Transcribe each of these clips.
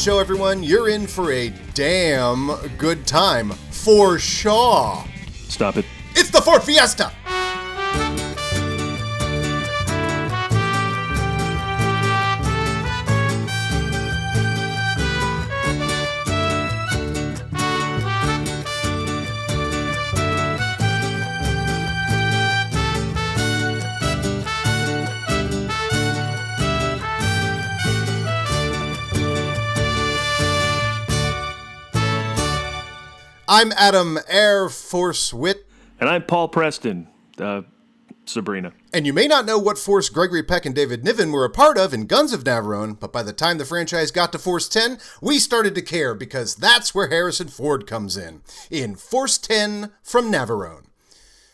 show, everyone. You're in for a damn good time. For sure. Stop it. It's the Ford Fiesta! I'm Adam Air Force Witt. And I'm Paul Preston, Sabrina. And you may not know what force Gregory Peck and David Niven were a part of in Guns of Navarone, but by the time the franchise got to Force 10, we started to care because that's where Harrison Ford comes in Force 10 From Navarone.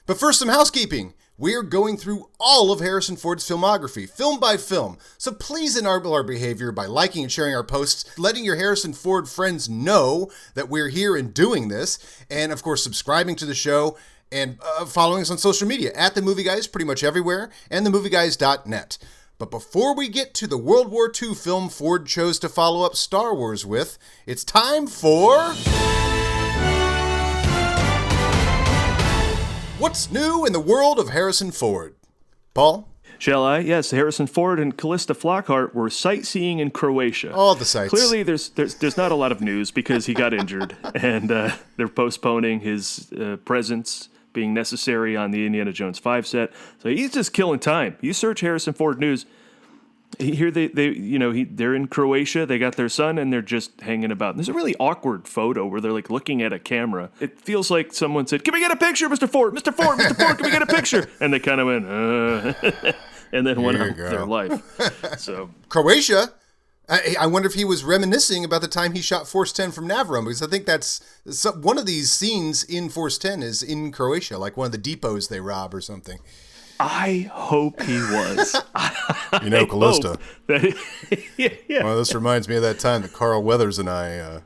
But first, some housekeeping. We're going through all of Harrison Ford's filmography, film by film, so please enable our behavior by liking and sharing our posts, letting your Harrison Ford friends know that we're here and doing this, and of course subscribing to the show and following us on social media, at The Movie Guys pretty much everywhere, and themovieguys.net. But before we get to the World War II film Ford chose to follow up Star Wars with, it's time for... What's new in the world of Harrison Ford? Paul? Shall I? Yes, Harrison Ford and Callista Flockhart were sightseeing in Croatia. All the sights. Clearly, there's not a lot of news because he got injured, and they're postponing his presence being necessary on the Indiana Jones 5 set. So he's just killing time. You search Harrison Ford news. Here they're in Croatia. They got their son, and they're just hanging about. And there's a really awkward photo where they're like looking at a camera. It feels like someone said, "Can we get a picture, Mr. Ford? Mr. Ford, Mr. Ford, can we get a picture?" And they kind of went, and then went on with their life. So Croatia. I wonder if he was reminiscing about the time he shot Force 10 from Navarone, because I think that's one of these scenes in Force 10 is in Croatia, like one of the depots they rob or something. I hope he was. You know, Callista. Yeah. Well, this reminds me of that time that Carl Weathers and I...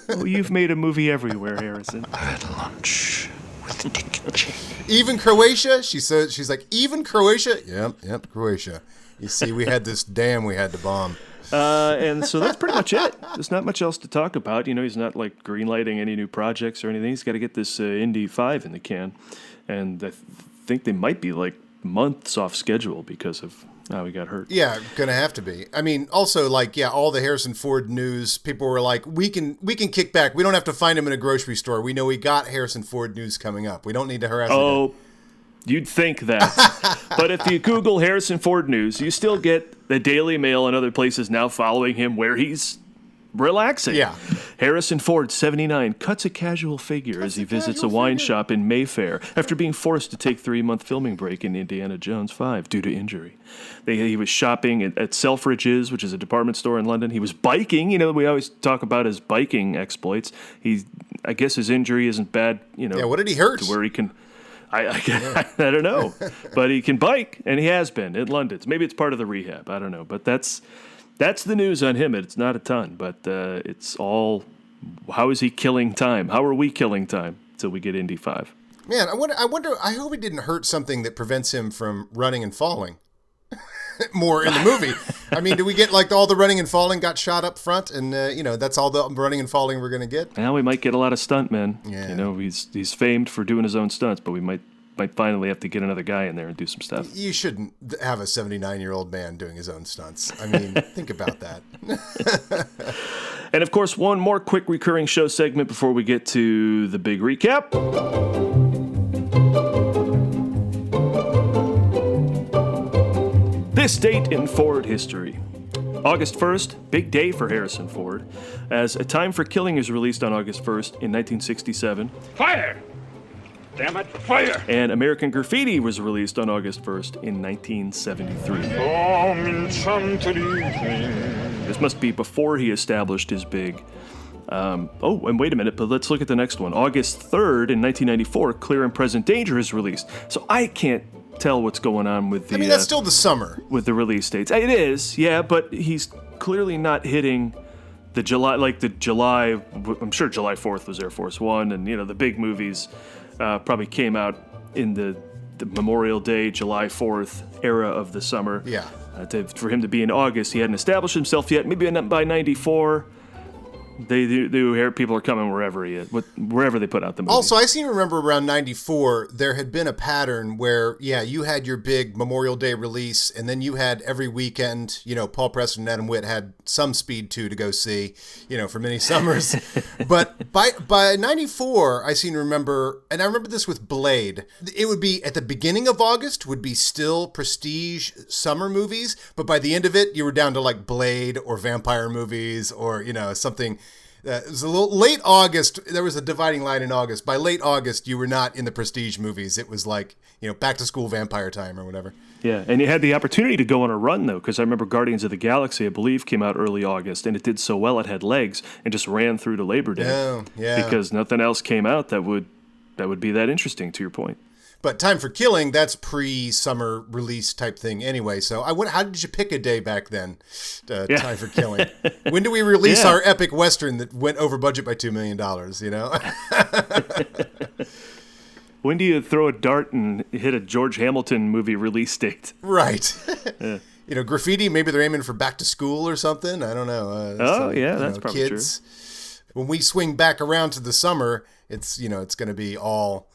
Well, you've made a movie everywhere, Harrison. I had lunch with Dick Cheney. Even Croatia? She's like, even Croatia? Yep, Croatia. You see, we had this dam we had to bomb. And so that's pretty much it. There's not much else to talk about. You know, he's not like greenlighting any new projects or anything. He's got to get this Indy 5 in the can. And I think they might be like months off schedule because of how he got hurt. Yeah, gonna have to be. I mean, also like, yeah, all the Harrison Ford news, people were like, we can kick back. We don't have to find him in a grocery store. We know we got Harrison Ford news coming up. We don't need to harass him. Oh, you'd think that. But if you Google Harrison Ford news, you still get the Daily Mail and other places now following him where he's relaxing. Yeah. Harrison Ford, 79, cuts a casual figure as he visits a wine shop in Mayfair after being forced to take a 3-month filming break in Indiana Jones 5 due to injury. He was shopping at Selfridges, which is a department store in London. He was biking. You know, we always talk about his biking exploits. I guess his injury isn't bad, you know. Yeah, what did he hurt? To where he can... I don't know. But he can bike, and he has been in London. Maybe it's part of the rehab. I don't know. But that's the news on him. It's not a ton, but it's all, how is he killing time? How are we killing time till we get Indy 5? Man, I wonder, I hope he didn't hurt something that prevents him from running and falling more in the movie. I mean, do we get like all the running and falling got shot up front and, that's all the running and falling we're going to get? Now we might get a lot of stuntmen. Yeah. You know, he's famed for doing his own stunts, but we might finally have to get another guy in there and do some stuff. You shouldn't have a 79-year-old man doing his own stunts. I mean, think about that. And of course, one more quick recurring show segment before we get to the big recap. This date in Ford history. August 1st, big day for Harrison Ford, as A Time for Killing is released on August 1st in 1967. Fire! Damn it, fire! And American Graffiti was released on August 1st in 1973. This must be before he established his big... and wait a minute, but let's look at the next one. August 3rd in 1994, Clear and Present Danger is released. So I can't tell what's going on with the... I mean, that's still the summer. With the release dates. It is, yeah, but he's clearly not hitting the July... I'm sure July 4th was Air Force One, and, the big movies probably came out in the Memorial Day, July 4th era of the summer. Yeah. For him to be in August, he hadn't established himself yet. Maybe by 94, people are coming wherever he is, wherever they put out the movie. Also, I seem to remember around 94, there had been a pattern where, you had your big Memorial Day release, and then you had every weekend, Paul Preston and Adam Witt had some Speed 2 to go see, for many summers. But by 94, I seem to remember, and I remember this with Blade, it would be at the beginning of August would be still prestige summer movies, but by the end of it, you were down to like Blade or vampire movies or, something. It was a little late August. There was a dividing line in August. By late August, you were not in the prestige movies. It was like, back to school vampire time or whatever. Yeah, and you had the opportunity to go on a run, though, because I remember Guardians of the Galaxy, I believe, came out early August, and it did so well it had legs and just ran through to Labor Day. Oh, yeah. Because nothing else came out that would be that interesting, to your point. But Time for Killing, that's pre-summer release type thing anyway. So how did you pick a day back then? Time for Killing. When do we release our epic Western that went over budget by $2 million, When do you throw a dart and hit a George Hamilton movie release date? Right. Graffiti, maybe they're aiming for Back to School or something. I don't know. That's probably kids. True. When we swing back around to the summer, it's going to be all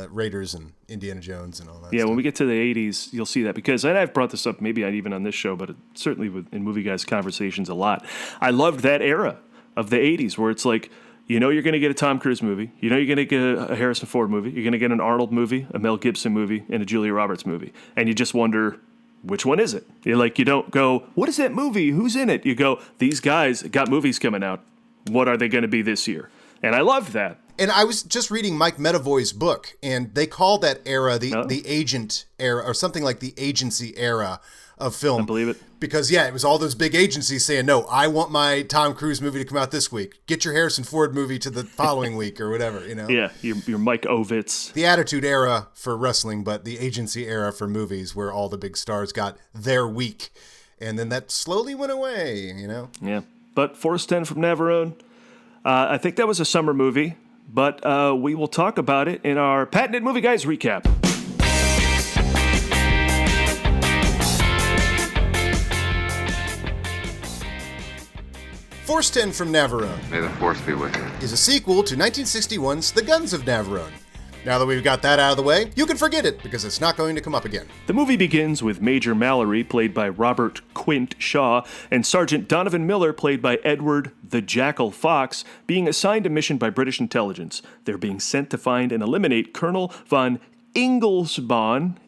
Raiders and Indiana Jones and all that stuff. When we get to the 80s, you'll see that because, and I've brought this up maybe not even on this show, but certainly in Movie Guys conversations a lot. I loved that era of the 80s where it's like, you're going to get a Tom Cruise movie. You're going to get a Harrison Ford movie. You're going to get an Arnold movie, a Mel Gibson movie, and a Julia Roberts movie. And you just wonder, which one is it? You don't go, what is that movie? Who's in it? You go, these guys got movies coming out. What are they going to be this year? And I loved that. And I was just reading Mike Medavoy's book, and they call that era the agent era, or something like the agency era of film. I believe it. Because, it was all those big agencies saying, no, I want my Tom Cruise movie to come out this week. Get your Harrison Ford movie to the following week or whatever, Yeah, your Mike Ovitz. The Attitude Era for wrestling, but the agency era for movies where all the big stars got their week. And then that slowly went away, Yeah, but Force 10 from Navarone, I think that was a summer movie. But we will talk about it in our Patented Movie Guys recap. Force 10 from Navarone. May the Force be with you. Is a sequel to 1961's The Guns of Navarone. Now that we've got that out of the way, you can forget it because it's not going to come up again. The movie begins with Major Mallory, played by Robert Quint Shaw, and Sergeant Donovan Miller, played by Edward the Jackal Fox, being assigned a mission by British intelligence. They're being sent to find and eliminate Colonel von Inglesbon.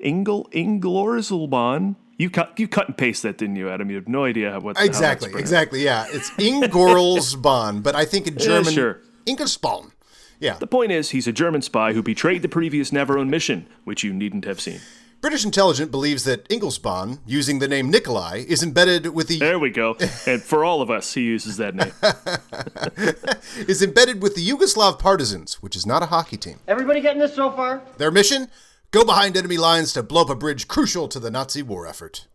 You cut and paste that, didn't you, Adam? You have no idea what Exactly, yeah. It's Ingolsbahn, but I think in German, sure. Ingolsbahn. Yeah. The point is, he's a German spy who betrayed the previous Navarone mission, which you needn't have seen. British intelligence believes that Ingolsbahn, using the name Nikolai, is embedded with the... There we go. And for all of us, he uses that name. is embedded with the Yugoslav Partisans, which is not a hockey team. Everybody getting this so far? Their mission? Go behind enemy lines to blow up a bridge crucial to the Nazi war effort.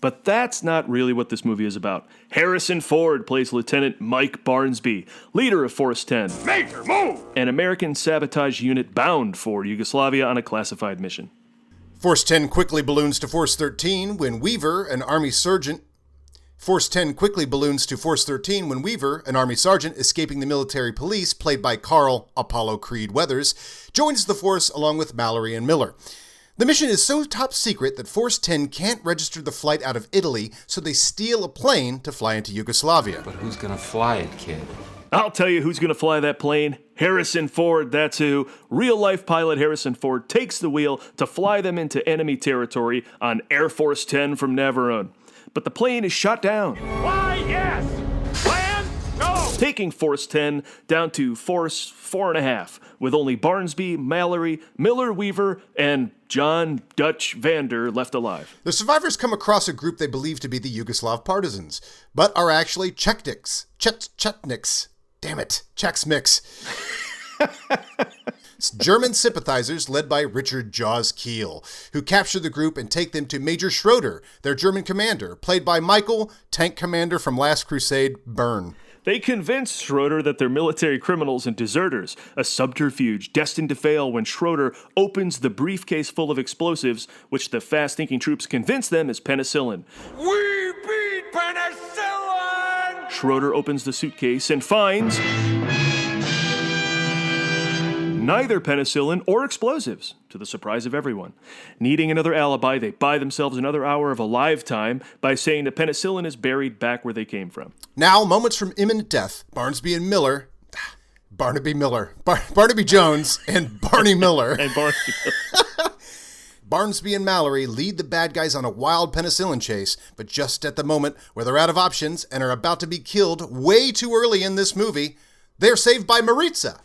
But that's not really what this movie is about. Harrison Ford plays Lieutenant Mike Barnsby, leader of Force 10. Major, move! An American sabotage unit bound for Yugoslavia on a classified mission. Force 10 quickly balloons to Force 13 when Weaver, an Army sergeant... Force 10 quickly balloons to Force 13 when Weaver, an Army sergeant escaping the military police, played by Carl Apollo Creed Weathers, joins the Force along with Mallory and Miller. The mission is so top secret that Force 10 can't register the flight out of Italy, so they steal a plane to fly into Yugoslavia. But who's gonna fly it, kid? I'll tell you who's going to fly that plane. Harrison Ford, that's who. Real-life pilot Harrison Ford takes the wheel to fly them into enemy territory on Air Force 10 from Navarone. But the plane is shot down. Why, yes! Plan, go! Taking Force 10 down to Force 4.5, with only Barnsby, Mallory, Miller, Weaver, and John Dutch Vander left alive. The survivors come across a group they believe to be the Yugoslav partisans, but are actually Chetniks. Damn it, Czechs mix. German sympathizers led by Richard Jaws Keel, who capture the group and take them to Major Schroeder, their German commander, played by Michael, tank commander from Last Crusade, Byrne. They convince Schroeder that they're military criminals and deserters, a subterfuge destined to fail when Schroeder opens the briefcase full of explosives, which the fast-thinking troops convince them is penicillin. We beat penicillin! Schroeder opens the suitcase and finds neither penicillin or explosives, to the surprise of everyone. Needing another alibi, they buy themselves another hour of alive time by saying the penicillin is buried back where they came from. Now, moments from imminent death, Barnaby Jones and Barney Miller. Barnsby and Mallory lead the bad guys on a wild penicillin chase, but just at the moment where they're out of options and are about to be killed way too early in this movie, they're saved by Maritza.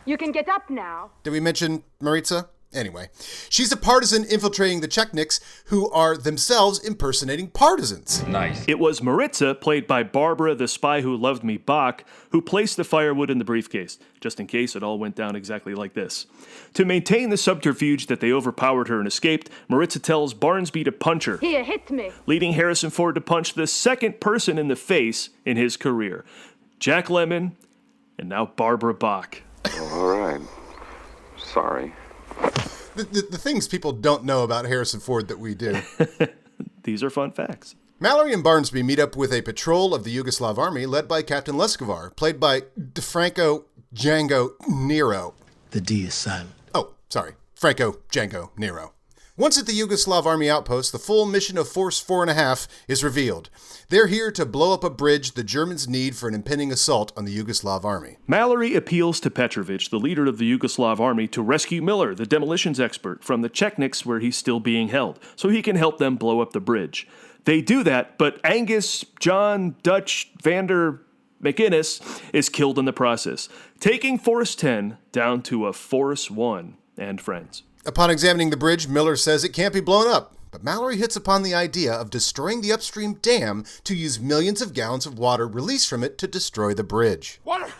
You can get up now. Did we mention Maritza? Anyway, she's a partisan infiltrating the Chechniks, who are themselves impersonating partisans. Nice. It was Maritza, played by Barbara, the spy who loved me, Bach, who placed the firewood in the briefcase, just in case it all went down exactly like this. To maintain the subterfuge that they overpowered her and escaped, Maritza tells Barnsby to punch her. Here, hit me. Leading Harrison Ford to punch the second person in the face in his career. Jack Lemmon, and now Barbara Bach. All right. Sorry. The things people don't know about Harrison Ford that we do. These are fun facts. Mallory and Barnsby meet up with a patrol of the Yugoslav army led by Captain Leskovar, played by DeFranco Django Nero. The D is silent. Oh, sorry. Franco Django Nero. Once at the Yugoslav army outpost, the full mission of Force 4.5 is revealed. They're here to blow up a bridge the Germans need for an impending assault on the Yugoslav army. Mallory appeals to Petrovich, the leader of the Yugoslav army, to rescue Miller, the demolitions expert, from the Chechniks where he's still being held, so he can help them blow up the bridge. They do that, but Angus John Dutch Vander McInnes is killed in the process, taking Force 10 down to a Force 1 and friends. Upon examining the bridge, Miller says it can't be blown up, but Mallory hits upon the idea of destroying the upstream dam to use millions of gallons of water released from it to destroy the bridge. Water!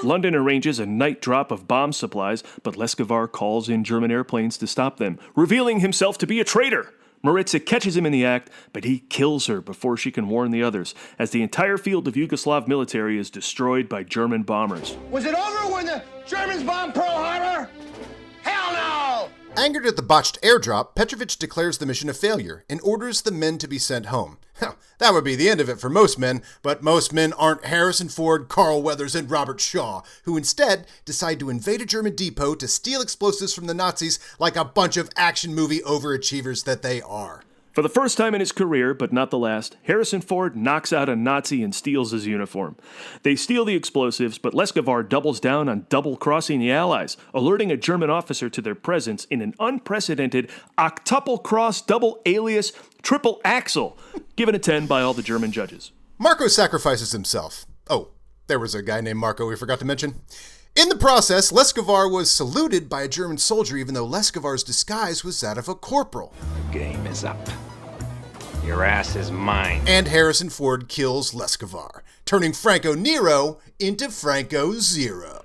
London arranges a night drop of bomb supplies, but Leskovar calls in German airplanes to stop them, revealing himself to be a traitor. Maritza catches him in the act, but he kills her before she can warn the others, as the entire field of Yugoslav military is destroyed by German bombers. Was it over when the Germans bombed Pearl Harbor? Hell no! Angered at the botched airdrop, Petrovich declares the mission a failure and orders the men to be sent home. That would be the end of it for most men, but most men aren't Harrison Ford, Carl Weathers, and Robert Shaw, who instead decide to invade a German depot to steal explosives from the Nazis like a bunch of action movie overachievers that they are. For the first time in his career, but not the last, Harrison Ford knocks out a Nazi and steals his uniform. They steal the explosives, but Leskovar doubles down on double-crossing the Allies, alerting a German officer to their presence in an unprecedented octuple-cross, double-alias, triple-axle, given a 10 by all the German judges. Marco sacrifices himself. Oh, there was a guy named Marco we forgot to mention. In the process, Leskovar was saluted by a German soldier, even though Leskovar's disguise was that of a corporal. Game is up. Your ass is mine. And Harrison Ford kills Leskovar, turning Franco Nero into Franco Zero.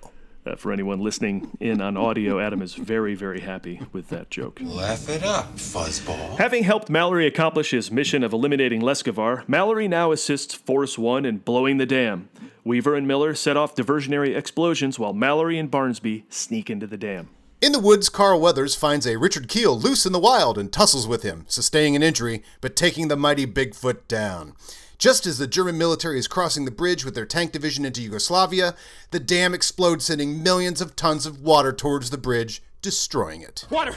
For anyone listening in on audio, Adam is very, very happy with that joke. Laugh it up, fuzzball. Having helped Mallory accomplish his mission of eliminating Leskovar, Mallory now assists Force 1 in blowing the dam. Weaver and Miller set off diversionary explosions while Mallory and Barnsby sneak into the dam. In the woods, Carl Weathers finds a Richard Keel loose in the wild and tussles with him, sustaining an injury, but taking the mighty Bigfoot down. Just as the German military is crossing the bridge with their tank division into Yugoslavia, the dam explodes, sending millions of tons of water towards the bridge, destroying it. Water!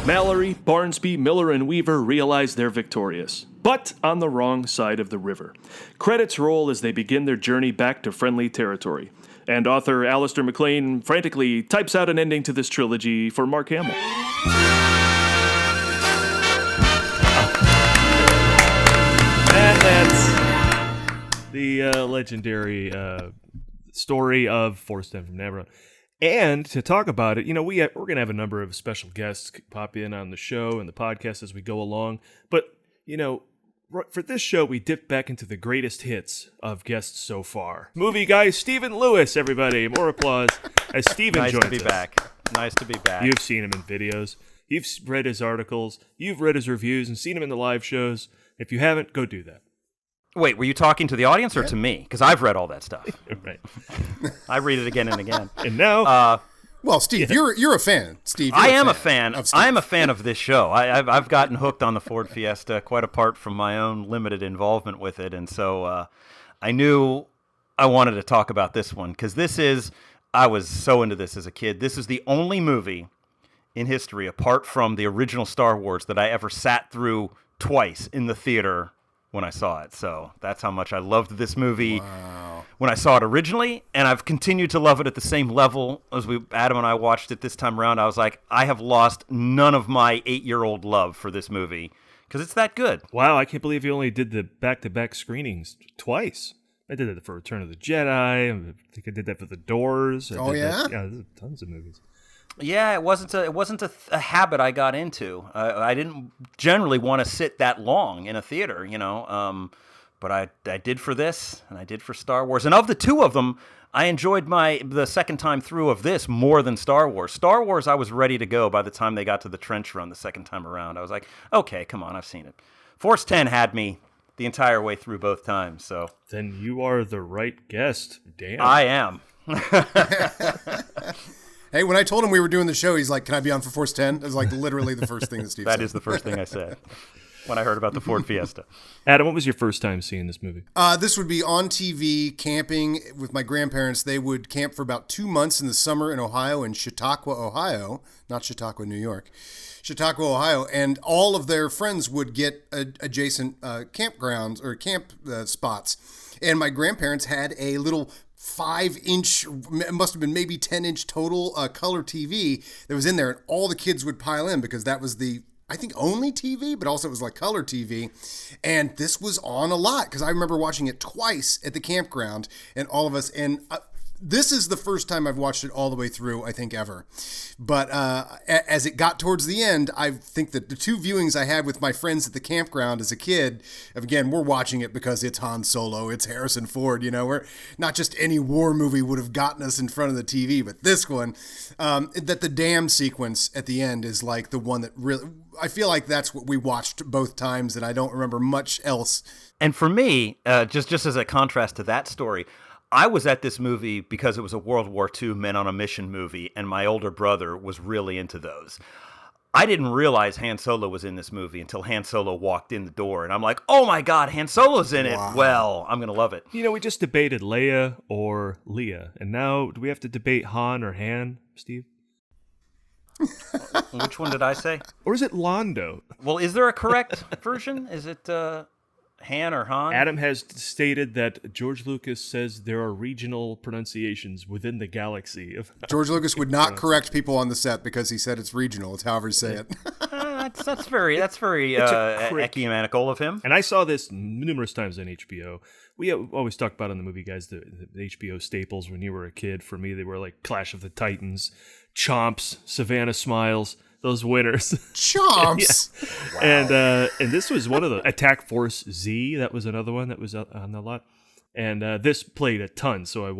Mallory, Barnsby, Miller, and Weaver realize they're victorious, but on the wrong side of the river. Credits roll as they begin their journey back to friendly territory. And author Alistair MacLean frantically types out an ending to this trilogy for Mark Hamill. And that's the legendary story of Force 10 from Navarone. And to talk about it, we're going to have a number of special guests pop in on the show and the podcast as we go along. But, for this show, we dip back into the greatest hits of guests so far. Movie guy Stephen Lewis, everybody. More applause as Stephen joins us. Nice to be back. You've seen him in videos. You've read his articles, you've read his reviews, and seen him in the live shows. If you haven't, go do that. Wait, were you talking to the audience or to me? Because I've read all that stuff. Right. I read it again and again. And now... well, Steve, you're a fan. Steve, I am a fan. of Steve. I am a fan of this show. I've gotten hooked on the Ford Fiesta, quite apart from my own limited involvement with it, and so I knew I wanted to talk about this one because I was so into this as a kid. This is the only movie in history, apart from the original Star Wars, that I ever sat through twice in the theater when I saw it. So that's how much I loved this movie when I saw it originally, and I've continued to love it at the same level as Adam and I watched it this time around. I was like, I have lost none of my 8-year-old love for this movie because it's that good. Wow, I can't believe you only did the back-to-back screenings twice. I did that for Return of the Jedi. I think I did that for The Doors. Oh, yeah? Yeah, there's tons of movies. Yeah, it wasn't a habit I got into. I didn't generally want to sit that long in a theater, but I did for this, and I did for Star Wars. And of the two of them, I enjoyed the second time through of this more than Star Wars. Star Wars, I was ready to go by the time they got to the trench run the second time around. I was like, okay, come on, I've seen it. Force 10 had me the entire way through both times. So then you are the right guest. Damn. I am. Hey, when I told him we were doing the show, he's like, "Can I be on for Force 10?" It was like literally the first thing that Steve said. That is the first thing I said when I heard about the Ford Fiesta. Adam, what was your first time seeing this movie? This would be on TV, camping with my grandparents. They would camp for about 2 months in the summer in Ohio, in Chautauqua, Ohio, not Chautauqua, New York. Chautauqua, Ohio, and all of their friends would get adjacent campgrounds or camp spots. And my grandparents had a little 5-inch, it must have been maybe 10-inch total color TV that was in there, and all the kids would pile in because that was the, I think, only TV, but also it was like color TV. And this was on a lot because I remember watching it twice at the campground, and all of us, and this is the first time I've watched it all the way through, I think, ever. But as it got towards the end, I think that the 2 viewings I had with my friends at the campground as a kid, again, we're watching it because it's Han Solo, it's Harrison Ford, we're not just any war movie would have gotten us in front of the TV, but this one, that the dam sequence at the end is like the one that really, I feel like that's what we watched both times, and I don't remember much else. And for me, just as a contrast to that story, I was at this movie because it was a World War II Men on a Mission movie, and my older brother was really into those. I didn't realize Han Solo was in this movie until Han Solo walked in the door, and I'm like, oh my God, Han Solo's in it. Wow. Well, I'm going to love it. We just debated Leia or Leia, and now do we have to debate Han or Han, Steve? Which one did I say? Or is it Londo? Well, is there a correct version? Is it Han or Han? Adam has stated that George Lucas says there are regional pronunciations within the galaxy. George Lucas would not correct people on the set because he said it's regional. It's however you say it. That's very ecumenical of him. And I saw this numerous times on HBO. We always talk about on the Movie Guys the HBO staples when you were a kid. For me, they were like Clash of the Titans, Chomps, Savannah Smiles. Those winners. Chomps. Yeah. Wow. And this was one of the Attack Force Z. That was another one that was on the lot. And this played a ton. So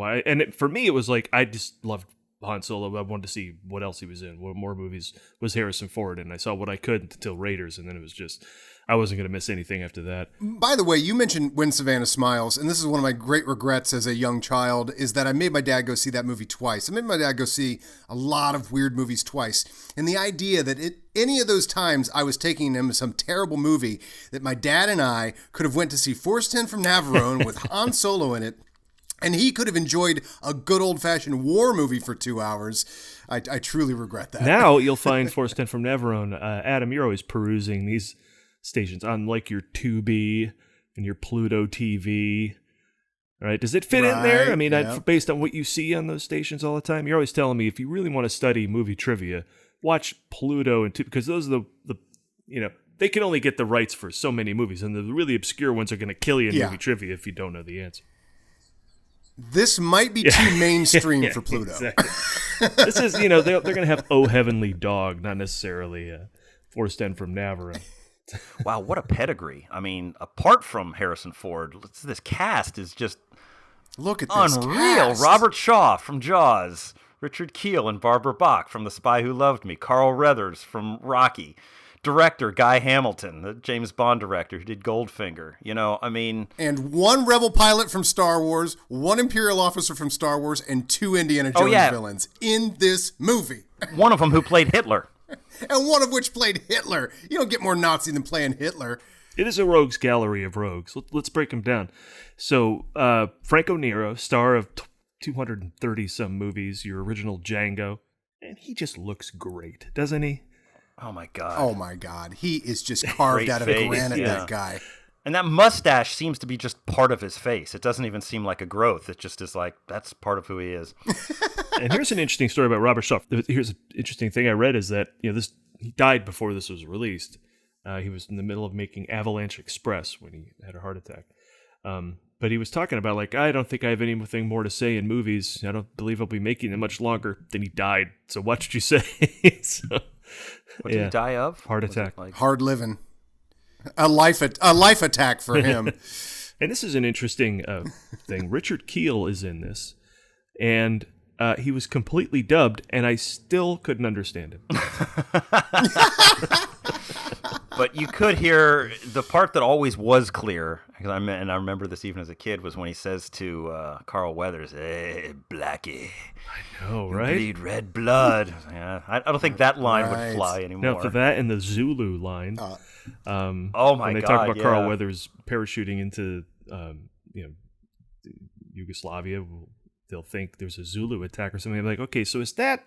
for me, it was like, I just loved Han Solo. I wanted to see what else he was in. What more movies was Harrison Ford? And I saw what I could until Raiders. And then it was just, I wasn't going to miss anything after that. By the way, you mentioned When Savannah Smiles, and this is one of my great regrets as a young child, is that I made my dad go see that movie twice. I made my dad go see a lot of weird movies twice. And the idea that any of those times I was taking him to some terrible movie, that my dad and I could have went to see Force 10 from Navarone with Han Solo in it, and he could have enjoyed a good old-fashioned war movie for 2 hours. I truly regret that. Now you'll find Force 10 from Navarone. Adam, you're always perusing these stations on like your Tubi and your Pluto TV, right? Does it fit in there? I mean, yeah. Based on what you see on those stations all the time, you're always telling me if you really want to study movie trivia, watch Pluto and Tubi, because those are the they can only get the rights for so many movies, and the really obscure ones are going to kill you in movie trivia if you don't know the answer. This might be too mainstream for Pluto. Exactly. This is, they're going to have Oh Heavenly Dog, not necessarily Force 10 from Navarone. Wow, what a pedigree. I mean, apart from Harrison Ford, this cast is just look at this unreal. cast. Robert Shaw from Jaws, Richard Kiel and Barbara Bach from The Spy Who Loved Me. Carl Weathers from Rocky. Director Guy Hamilton, the James Bond director who did Goldfinger. And one rebel pilot from Star Wars, one Imperial officer from Star Wars, and two Indiana Jones villains in this movie. One of them who played Hitler. And one of which played Hitler. You don't get more Nazi than playing Hitler. It is a rogues gallery of rogues. Let's break them down. So, Franco Nero, star of 230-some movies, your original Django, and he just looks great, doesn't he? Oh, my God. Oh, my God. He is just carved out of granite, that guy. And that mustache seems to be just part of his face. It doesn't even seem like a growth. It just is like, that's part of who he is. And here's an interesting story about Robert Shaw. Here's an interesting thing I read is that, he died before this was released. He was in the middle of making Avalanche Express when he had a heart attack. But he was talking about, I don't think I have anything more to say in movies. I don't believe I'll be making them much longer. Then he died. So what should you say? What did he die of? Heart attack. Hard living. A life attack for him. And this is an interesting thing. Richard Kiel is in this. And he was completely dubbed, and I still couldn't understand him. But you could hear the part that always was clear, and I remember this even as a kid, was when he says to Carl Weathers, "Hey, Blackie, I know, right? You bleed red blood." Yeah, I don't think that line would fly anymore. No, for that and the Zulu line. Oh my God! When they talk about Carl Weathers parachuting into Yugoslavia, they'll think there's a Zulu attack or something. I'm like, okay, so is that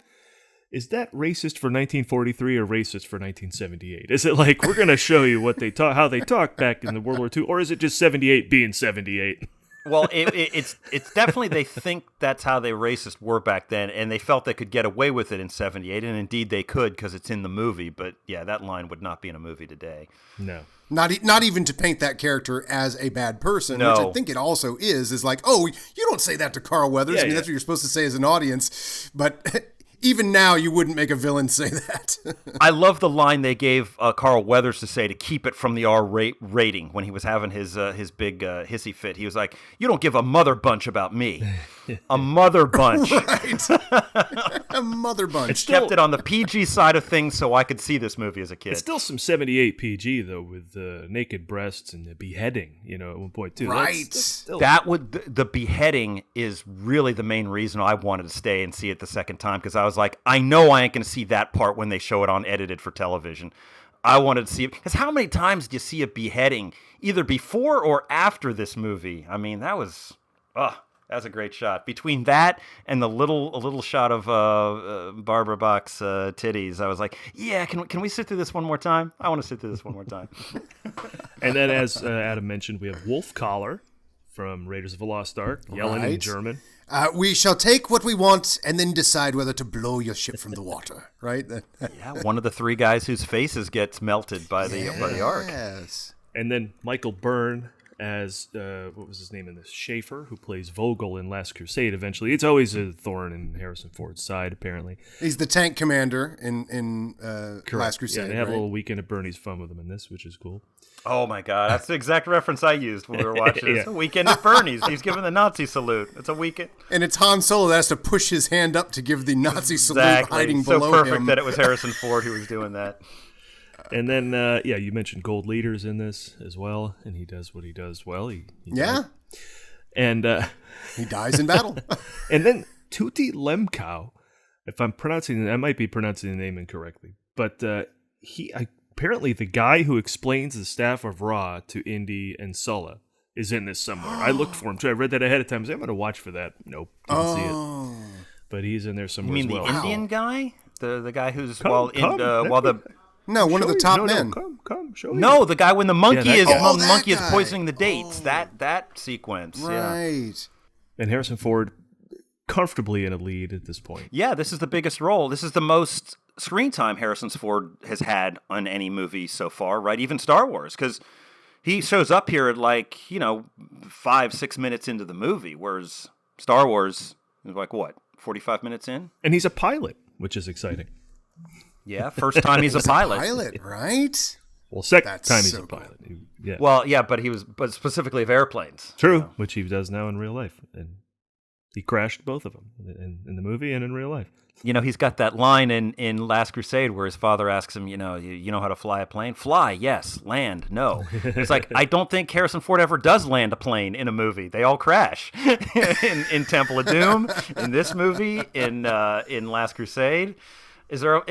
racist for 1943 or racist for 1978? Is it like, we're going to show you what they how they talked back in the World War II, or is it just 78 being 78? Well, it's definitely, they think that's how they racist were back then, and they felt they could get away with it in 78, and indeed they could because it's in the movie. But yeah, that line would not be in a movie today. No. Not even to paint that character as a bad person, No. which I think it also is like, oh, you don't say that to Carl Weathers. Yeah, I mean, that's what you're supposed to say as an audience. But even now, you wouldn't make a villain say that. I love the line they gave Carl Weathers to say to keep it from the R rating when he was having his big hissy fit. He was like, "You don't give a mother bunch about me." A mother bunch. Right. A mother bunch. Kept it on the PG side of things so I could see this movie as a kid. It's still some 78 PG, though, with naked breasts and the beheading, at one point, too. Right. That's still... The beheading is really the main reason I wanted to stay and see it the second time, because I was like, I know I ain't going to see that part when they show it on edited for television. I wanted to see it. Because how many times do you see a beheading, either before or after this movie? I mean, that was a great shot. Between that and the little shot of Barbara Bach's titties, I was like, yeah, can we sit through this one more time? I want to sit through this one more time. And then, as Adam mentioned, we have Wolf Collar from Raiders of the Lost Ark, yelling in German. We shall take what we want and then decide whether to blow your ship from the water, right? Yeah, one of the three guys whose faces gets melted by the ark. Yes. And then Michael Byrne as, what was his name in this? Schaefer, who plays Vogel in Last Crusade eventually. It's always a thorn in Harrison Ford's side, apparently. He's the tank commander in Last Crusade. Yeah, they have right? a little Weekend at Bernie's fun with him in this, which is cool. Oh my God, that's the exact reference I used when we were watching this. Weekend at Bernie's. He's giving the Nazi salute. It's a weekend. And it's Han Solo that has to push his hand up to give the Nazi salute hiding below him. So perfect that it was Harrison Ford who was doing that. And then, you mentioned Gold Leader's in this as well, and he does what he does well. He yeah. And he dies in battle. And then Tutti Lemkow, if I'm pronouncing, I might be pronouncing the name incorrectly, but apparently the guy who explains the staff of Ra to Indy and Sulla is in this somewhere. I looked for him too. I read that ahead of time. I was like, I'm going to watch for that. Nope, didn't see it. But he's in there somewhere. You mean as well. the Indian guy, the guy who's one of the top men. Come, show you. No, the guy when the monkey is guy. poisoning the dates. That sequence. Right. Yeah. And Harrison Ford comfortably in a lead at this point. Yeah, this is the biggest role. This is the most screen time Harrison Ford has had on any movie so far, right? Even Star Wars, because he shows up here at 5-6 minutes into the movie, whereas Star Wars is 45 minutes in? And he's a pilot, which is exciting. Yeah, first time he's a pilot. Pilot, right? Well, second That's time he's so a pilot. Yeah. Well, yeah, but specifically of airplanes. True, which he does now in real life. And He crashed both of them in the movie and in real life. You know, he's got that line in Last Crusade where his father asks him, you know how to fly a plane? Fly, yes. Land, no. It's like, I don't think Harrison Ford ever does land a plane in a movie. They all crash. in Temple of Doom, in this movie, in Last Crusade. Is there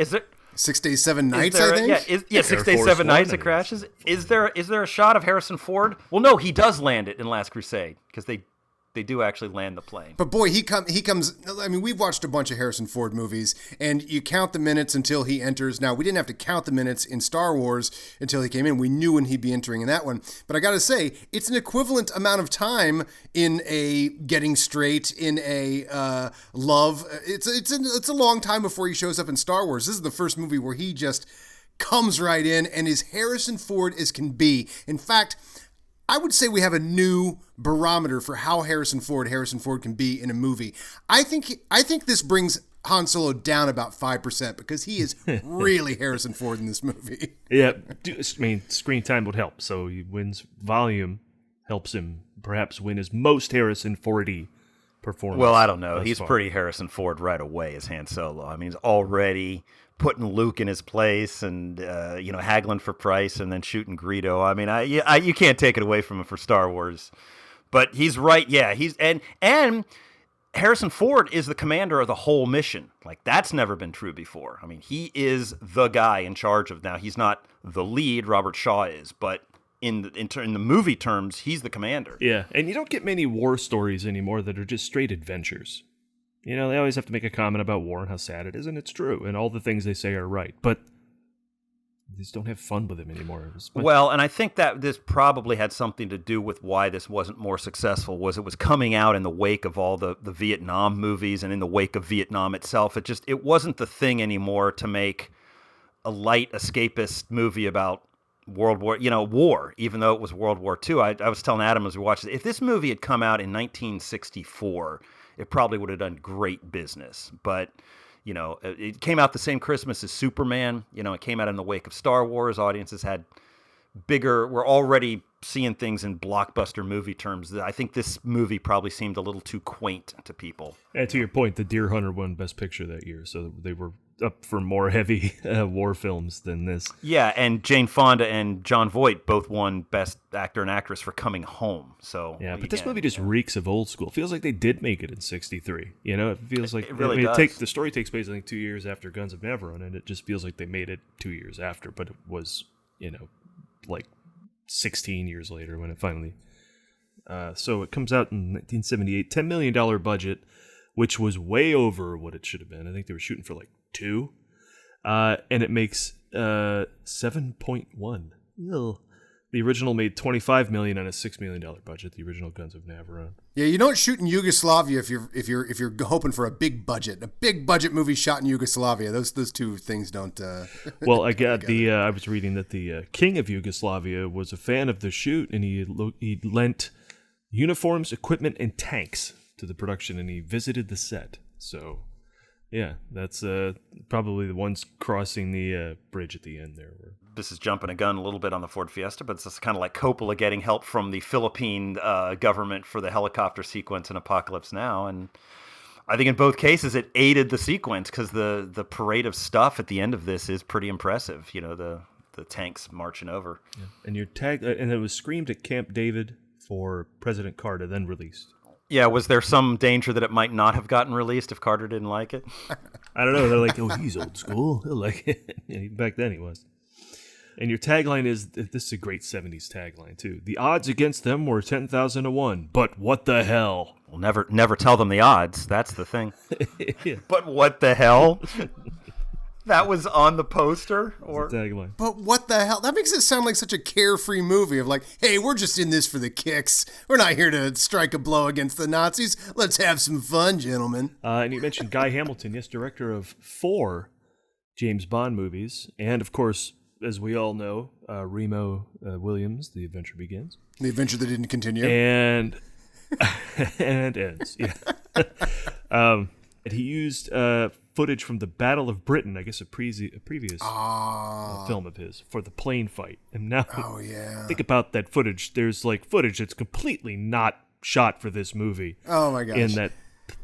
6 Days, 7 Nights, I think? Yeah, 6 Days, 7 Nights it crashes. Is there a shot of Harrison Ford? Well, no, he does land it in Last Crusade because they do actually land the plane. But boy, he comes. I mean, we've watched a bunch of Harrison Ford movies, and you count the minutes until he enters. Now, we didn't have to count the minutes in Star Wars until he came in. We knew when he'd be entering in that one. But I got to say, it's an equivalent amount of time in a Getting Straight, in a Love. It's a long time before he shows up in Star Wars. This is the first movie where he just comes right in and is Harrison Ford as can be. In fact, I would say we have a new barometer for how Harrison Ford can be in a movie. I think this brings Han Solo down about 5% because he is really Harrison Ford in this movie. Yeah, I mean, screen time would help. So he wins volume, helps him perhaps win his most Harrison Ford-y performance. Well, I don't know. He's pretty Harrison Ford right away as Han Solo. I mean, he's already putting Luke in his place and, haggling for price and then shooting Greedo. I mean, you can't take it away from him for Star Wars. But he's right. Yeah, and Harrison Ford is the commander of the whole mission. Like, that's never been true before. I mean, he is the guy in charge of, now he's not the lead, Robert Shaw is, but in the movie terms, he's the commander. Yeah, and you don't get many war stories anymore that are just straight adventures. You know, they always have to make a comment about war and how sad it is, and it's true, and all the things they say are right, but they just don't have fun with him anymore. Well, and I think that this probably had something to do with why this wasn't more successful, was it was coming out in the wake of all the Vietnam movies and in the wake of Vietnam itself. It wasn't the thing anymore to make a light escapist movie about war, even though it was World War II. I was telling Adam as we watched it, if this movie had come out in 1964, it probably would have done great business. But, it came out the same Christmas as Superman. It came out in the wake of Star Wars. Audiences had we're already seeing things in blockbuster movie terms. I think this movie probably seemed a little too quaint to people. And to your point, The Deer Hunter won Best Picture that year, so they were up for more heavy war films than this. Yeah, and Jane Fonda and Jon Voight both won Best Actor and Actress for Coming Home. So yeah, but this movie just reeks of old school. It feels like they did make it in '63. It feels like it really does. The story takes place, I think, 2 years after Guns of Navarone, and it just feels like they made it 2 years after, but it was, like 16 years later when it finally. So it comes out in 1978, $10 million budget, which was way over what it should have been. I think they were shooting for like 2, and it makes 7.1. The original made $25 million on a $6 million budget. The original Guns of Navarone. Yeah, you don't shoot in Yugoslavia if you're hoping for a big budget movie shot in Yugoslavia. Those two things don't. Well, I was reading that the king of Yugoslavia was a fan of the shoot, and he lent uniforms, equipment, and tanks to the production, and he visited the set. So. Yeah, that's probably the ones crossing the bridge at the end there. This is jumping a gun a little bit on the Ford Fiesta, but it's just kind of like Coppola getting help from the Philippine government for the helicopter sequence in Apocalypse Now. And I think in both cases it aided the sequence because the parade of stuff at the end of this is pretty impressive. The tanks marching over. Yeah. And your tag, and it was screened at Camp David for President Carter, then released. Yeah, was there some danger that it might not have gotten released if Carter didn't like it? I don't know. They're like, oh, he's old school. He'll like it. Yeah, back then he was. And your tagline is, this is a great 70s tagline, too. The odds against them were 10,000 to 1, but what the hell? Well, never tell them the odds. That's the thing. Yeah. But what the hell? That was on the poster? Or tagline. But what the hell? That makes it sound like such a carefree movie of like, hey, we're just in this for the kicks. We're not here to strike a blow against the Nazis. Let's have some fun, gentlemen. And you mentioned Guy Hamilton, yes, director of 4 James Bond movies. And, of course, as we all know, Remo Williams, The Adventure Begins. The Adventure That Didn't Continue. And ends, yeah. And he used footage from the Battle of Britain, I guess a previous film of his, for the plane fight. And now, think about that footage. There's like footage that's completely not shot for this movie. Oh my gosh! In that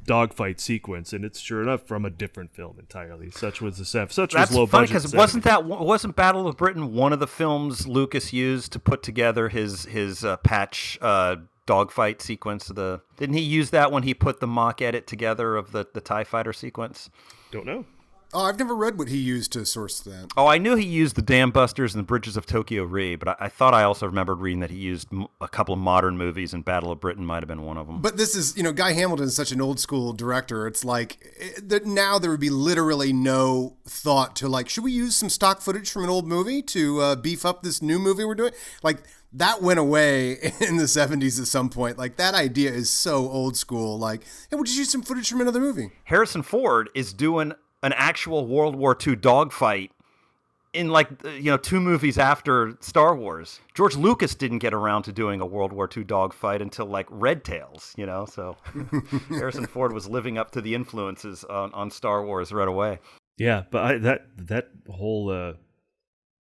dogfight sequence, and it's sure enough from a different film entirely. Such was That's low funny budget. because wasn't Battle of Britain one of the films Lucas used to put together his patch dogfight sequence? Didn't he use that when he put the mock edit together of the TIE fighter sequence? Don't know. Oh, I've never read what he used to source that. Oh, I knew he used the Dam Busters and the Bridges of Tokyo Re, but I thought I also remembered reading that he used a couple of modern movies, and Battle of Britain might have been one of them. But this is, Guy Hamilton is such an old school director. It's like now there would be literally no thought to like, should we use some stock footage from an old movie to beef up this new movie we're doing? Like that went away in the 70s at some point. Like that idea is so old school. Like, hey, we'll just use some footage from another movie. Harrison Ford is doing an actual World War II dogfight in 2 movies after Star Wars. George Lucas didn't get around to doing a World War II dogfight until like Red Tails, so Harrison Ford was living up to the influences on Star Wars right away. Yeah, but that whole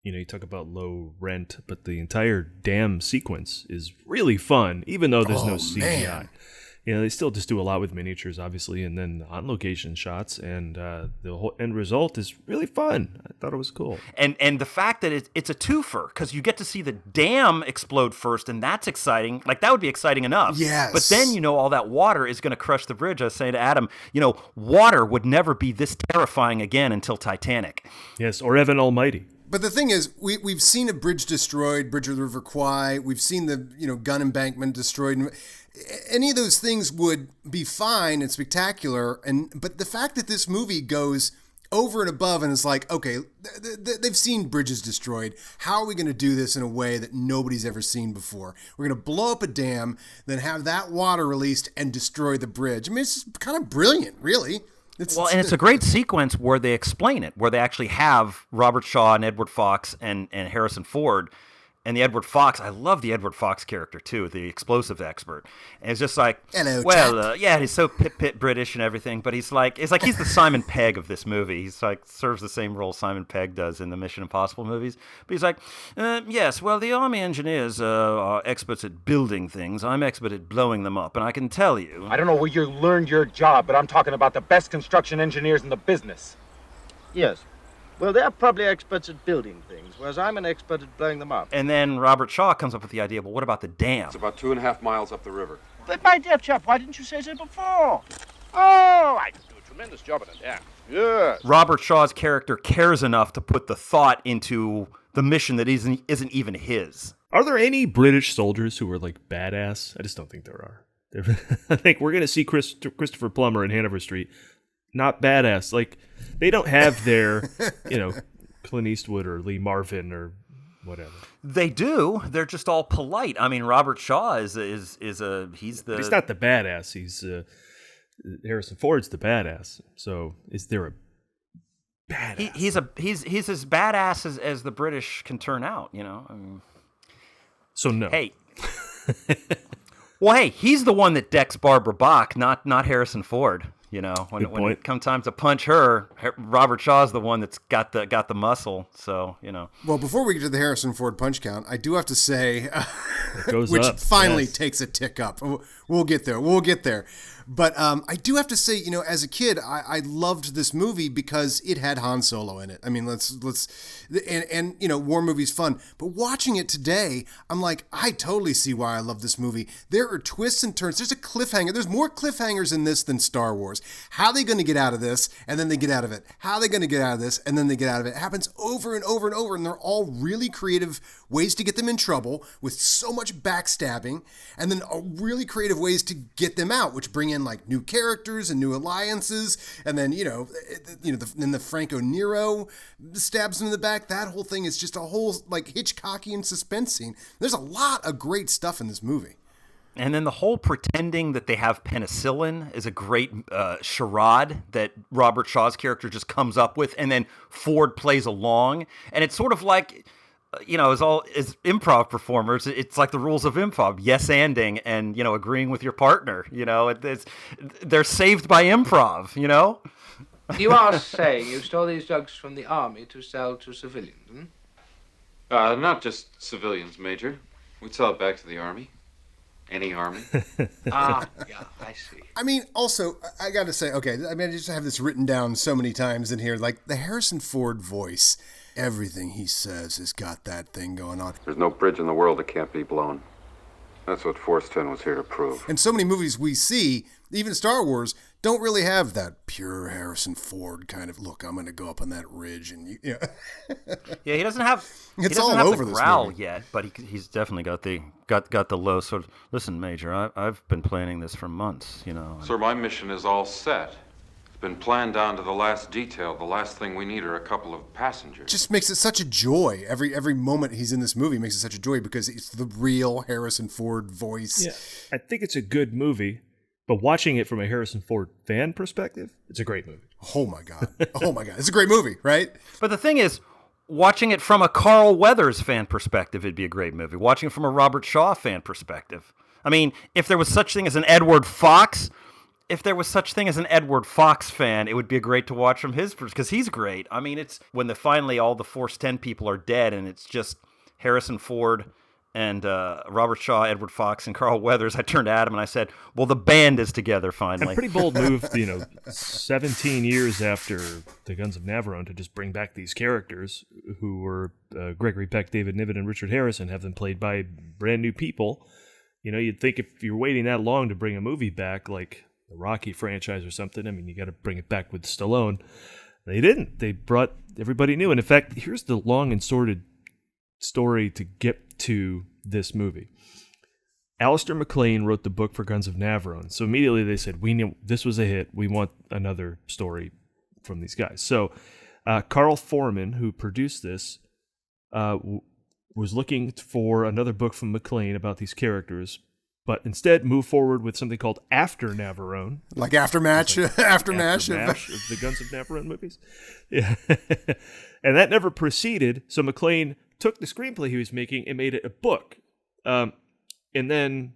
you talk about low rent, but the entire damn sequence is really fun, even though there's no CGI. Man. They still just do a lot with miniatures, obviously, and then on-location shots, and the whole end result is really fun. I thought it was cool. And the fact that it's a twofer, because you get to see the dam explode first, and that's exciting. Like, that would be exciting enough. Yes. But then, all that water is going to crush the bridge. I was saying to Adam, water would never be this terrifying again until Titanic. Yes, or Evan Almighty. But the thing is, we've seen a bridge destroyed, Bridge of the River Kwai. We've seen the gun embankment destroyed. Any of those things would be fine and spectacular. But the fact that this movie goes over and above and is like, okay, they've seen bridges destroyed. How are we going to do this in a way that nobody's ever seen before? We're going to blow up a dam, then have that water released and destroy the bridge. I mean, it's just kind of brilliant, really. And it's a great sequence where they explain it, where they actually have Robert Shaw and Edward Fox and Harrison Ford. And the Edward Fox, I love the Edward Fox character too, the explosive expert. And it's just like, hello, yeah, he's so pit British and everything, but he's he's the Simon Pegg of this movie. He's like serves the same role Simon Pegg does in the Mission Impossible movies. But he's like, yes, well, the Army engineers are experts at building things. I'm expert at blowing them up, and I can tell you. I don't know where you learned your job, but I'm talking about the best construction engineers in the business. Yes. Well, they're probably experts at building things, whereas I'm an expert at blowing them up. And then Robert Shaw comes up with the idea, well, what about the dam? It's about 2.5 miles up the river. But my dear chap, why didn't you say so before? Oh, I can do a tremendous job at a dam. Yes. Robert Shaw's character cares enough to put the thought into the mission that isn't even his. Are there any British soldiers who are like badass? I just don't think there are. I think we're going to see Christopher Plummer in Hanover Street. Not badass. Like, they don't have their, Clint Eastwood or Lee Marvin or whatever. They do. They're just all polite. I mean, Robert Shaw he's the. He's not the badass. He's Harrison Ford's the badass. So is there a badass? He's as badass as the British can turn out. I mean, so no. Hey. Well, hey, he's the one that decks Barbara Bach, not Harrison Ford. When it comes time to punch her, Robert Shaw's the one that's got the muscle. So Well, before we get to the Harrison Ford punch count, I do have to say, which up. finally Yes. takes a tick up. We'll get there. But I do have to say, as a kid, I loved this movie because it had Han Solo in it. I mean, and war movies fun. But watching it today, I'm like, I totally see why I love this movie. There are twists and turns. There's a cliffhanger. There's more cliffhangers in this than Star Wars. How are they going to get out of this? And then they get out of it. How are they going to get out of this? And then they get out of it. It happens over and over and over. And they're all really creative ways to get them in trouble with so much backstabbing. And then really creative ways to get them out, which bring in like new characters and new alliances. And then, then the Franco Nero stabs them in the back. That whole thing is just a whole like Hitchcockian suspense scene. There's a lot of great stuff in this movie. And then the whole pretending that they have penicillin is a great charade that Robert Shaw's character just comes up with, and then Ford plays along. And it's sort of like, as improv performers, it's like the rules of improv: yes-anding and agreeing with your partner. They're saved by improv. You are saying you stole these drugs from the army to sell to civilians? Not just civilians, Major. We'd sell it back to the army. Any army? Yeah, I see. I mean, also, I got to say, okay, I mean, I just have this written down so many times in here, like the Harrison Ford voice. Everything he says has got that thing going on. There's no bridge in the world that can't be blown. That's what Force 10 was here to prove. And so many movies we see, even Star Wars, don't really have that pure Harrison Ford kind of look. I'm going to go up on that ridge and yeah. Yeah, he doesn't have. It's he doesn't all have over the this growl movie. yet, but he's definitely got the low sort of. Listen, Major, I've been planning this for months. You know. Sir, my mission is all set. It's been planned down to the last detail. The last thing we need are a couple of passengers. Just makes it such a joy. Every moment he's in this movie makes it such a joy because it's the real Harrison Ford voice. Yeah, I think it's a good movie, but watching it from a Harrison Ford fan perspective, it's a great movie. Oh my God. Oh my God. It's a great movie, right? But the thing is, watching it from a Carl Weathers fan perspective, it'd be a great movie. Watching it from a Robert Shaw fan perspective. I mean, if there was such thing as an Edward Fox fan, it would be great to watch from his because he's great. I mean, it's when finally all the Force 10 people are dead and it's just Harrison Ford and Robert Shaw, Edward Fox, and Carl Weathers. I turned to Adam and I said, well, the band is together finally. A pretty bold move, 17 years after the Guns of Navarone to just bring back these characters who were Gregory Peck, David Niven, and Richard Harrison, have them played by brand new people. You'd think if you're waiting that long to bring a movie back, like the Rocky franchise or something, I mean, you got to bring it back with Stallone. They didn't. They brought everybody new. And in fact, here's the long and sordid story to get to this movie. Alistair MacLean wrote the book for Guns of Navarone. So immediately they said, we knew this was a hit. We want another story from these guys. So Carl Foreman, who produced this, was looking for another book from MacLean about these characters, but instead moved forward with something called After Navarone. Like Aftermatch? Aftermath of the Guns of Navarone movies. Yeah. And that never proceeded, so MacLean took the screenplay he was making and made it a book. And then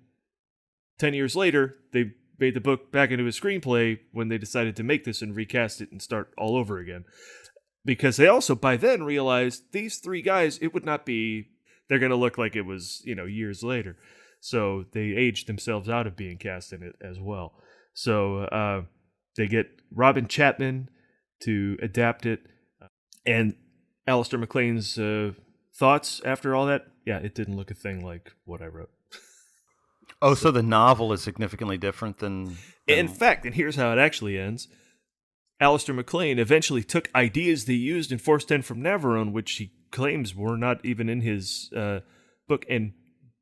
10 years later, they made the book back into a screenplay when they decided to make this and recast it and start all over again. Because they also, by then, realized these three guys, it would not be, they're going to look like it was, years later. So they aged themselves out of being cast in it as well. So they get Robin Chapman to adapt it. And Alistair MacLean's thoughts after all that, yeah, it didn't look a thing like what I wrote. Oh, so the novel is significantly different than... In fact, and here's how it actually ends. Alistair MacLean eventually took ideas they used in Force 10 from Navarone, which he claims were not even in his book, and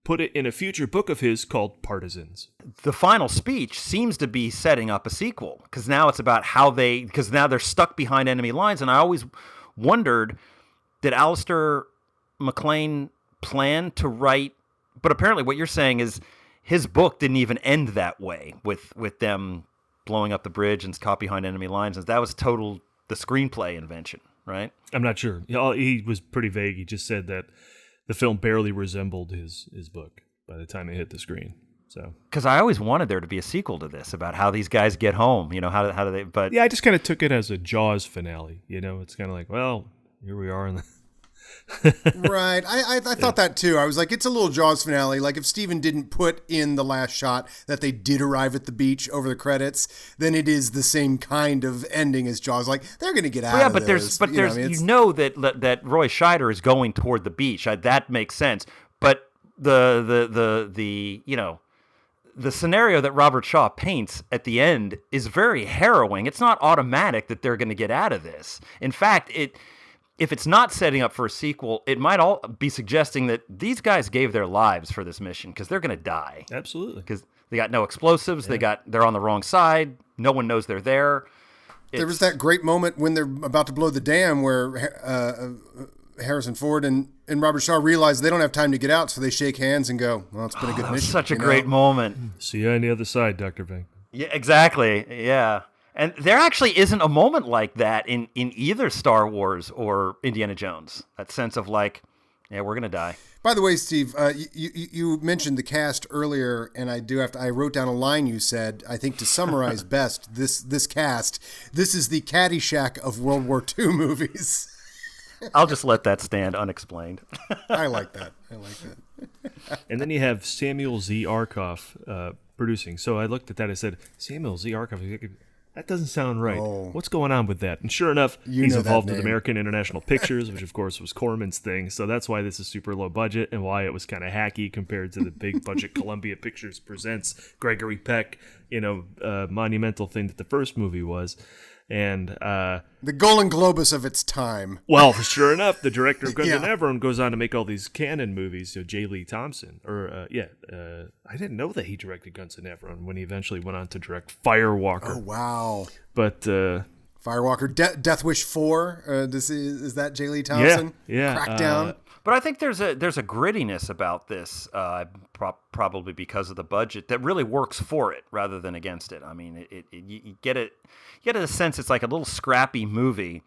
put it in a future book of his called Partisans. The final speech seems to be setting up a sequel, because now it's about because now they're stuck behind enemy lines, and I always wondered, did Alistair MacLean plan to write, but apparently what you're saying is his book didn't even end that way with them blowing up the bridge and caught behind enemy lines. And that was the screenplay invention, right? I'm not sure. He was pretty vague. He just said that the film barely resembled his book by the time it hit the screen. So, because I always wanted there to be a sequel to this about how these guys get home. How do they? But yeah, I just kind of took it as a Jaws finale. It's kind of like, well, here we are in the. Right. I thought that too. I was like, it's a little Jaws finale. Like if Steven didn't put in the last shot that they did arrive at the beach over the credits, then it is the same kind of ending as Jaws. Like they're going to get out of this. But there's that Roy Scheider is going toward the beach. That makes sense. But the scenario that Robert Shaw paints at the end is very harrowing. It's not automatic that they're going to get out of this. In fact, if it's not setting up for a sequel, it might all be suggesting that these guys gave their lives for this mission because they're going to die. Absolutely. Because they got no explosives. Yeah. They're on the wrong side. No one knows they're there. There was that great moment when they're about to blow the dam where Harrison Ford and Robert Shaw realize they don't have time to get out, so they shake hands and go, well, it's been a good mission. Such a great moment. See you on the other side, Dr. Venkman. Yeah, exactly. Yeah. And there actually isn't a moment like that in either Star Wars or Indiana Jones. That sense of like, yeah, we're going to die. By the way, Steve, you mentioned the cast earlier, and I wrote down a line you said, I think to summarize best, this cast, this is the Caddyshack of World War II movies. I'll just let that stand unexplained. I like that. And then you have Samuel Z. Arkoff producing. So I looked at that. I said, Samuel Z. Arkoff. That doesn't sound right. Oh. What's going on with that? And sure enough, he's involved with American International Pictures, which of course was Corman's thing. So that's why this is super low budget and why it was kind of hacky compared to the big budget Columbia Pictures Presents Gregory Peck, monumental thing that the first movie was. And the Golden Globus of its time. Well, sure enough, the director of Guns of Navarone goes on to make all these canon movies. J. Lee Thompson, I didn't know that he directed Guns of Navarone when he eventually went on to direct Firewalker. Oh wow! But Firewalker, Death Wish 4. Is that J. Lee Thompson? Yeah. Crackdown. But I think there's a grittiness about this, probably because of the budget, that really works for it rather than against it. I mean, you get it. You get a sense it's like a little scrappy movie,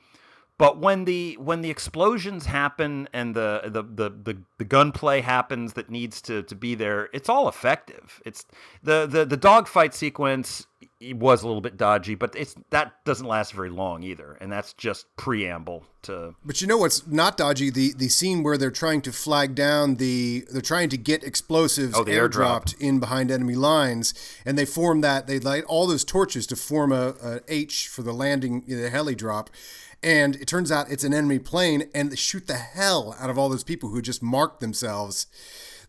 but when the explosions happen and the gunplay happens that needs to be there, it's all effective. It's the dogfight sequence. It was a little bit dodgy, but that doesn't last very long either, and that's just preamble to. But you know what's not dodgy? The scene where they're trying to flag down they're trying to get explosives airdropped in behind enemy lines, and they light all those torches to form a H for the landing, the heli drop. And it turns out it's an enemy plane, and they shoot the hell out of all those people who just marked themselves.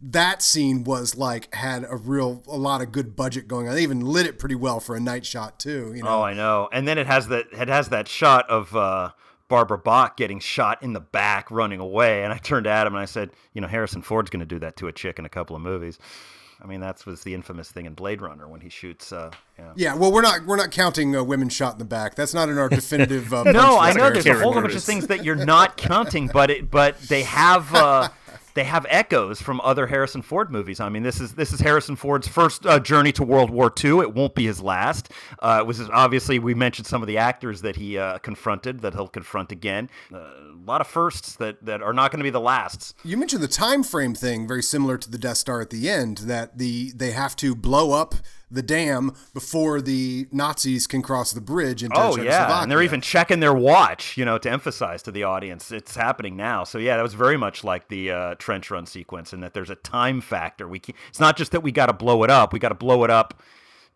That scene was had a lot of good budget going on. They even lit it pretty well for a night shot too. Oh, I know. And then it has that shot of Barbara Bach getting shot in the back, running away. And I turned to Adam and I said, Harrison Ford's going to do that to a chick in a couple of movies. I mean, that was the infamous thing in Blade Runner when he shoots. Yeah, well, we're not counting women shot in the back. That's not in our definitive. No, I know there's a whole bunch of things that you're not counting, but they have. They have echoes from other Harrison Ford movies. I mean, this is Harrison Ford's first journey to World War II. It won't be his last. It was obviously, we mentioned some of the actors that he confronted, that he'll confront again. A lot of firsts that are not going to be the lasts. You mentioned the time frame thing, very similar to the Death Star at the end, that they have to blow up the dam before the Nazis can cross the bridge into Czechoslovakia. And they're even checking their watch, to emphasize to the audience it's happening now. So yeah, that was very much like the trench run sequence, in that there's a time factor. It's not just that we got to blow it up; we got to blow it up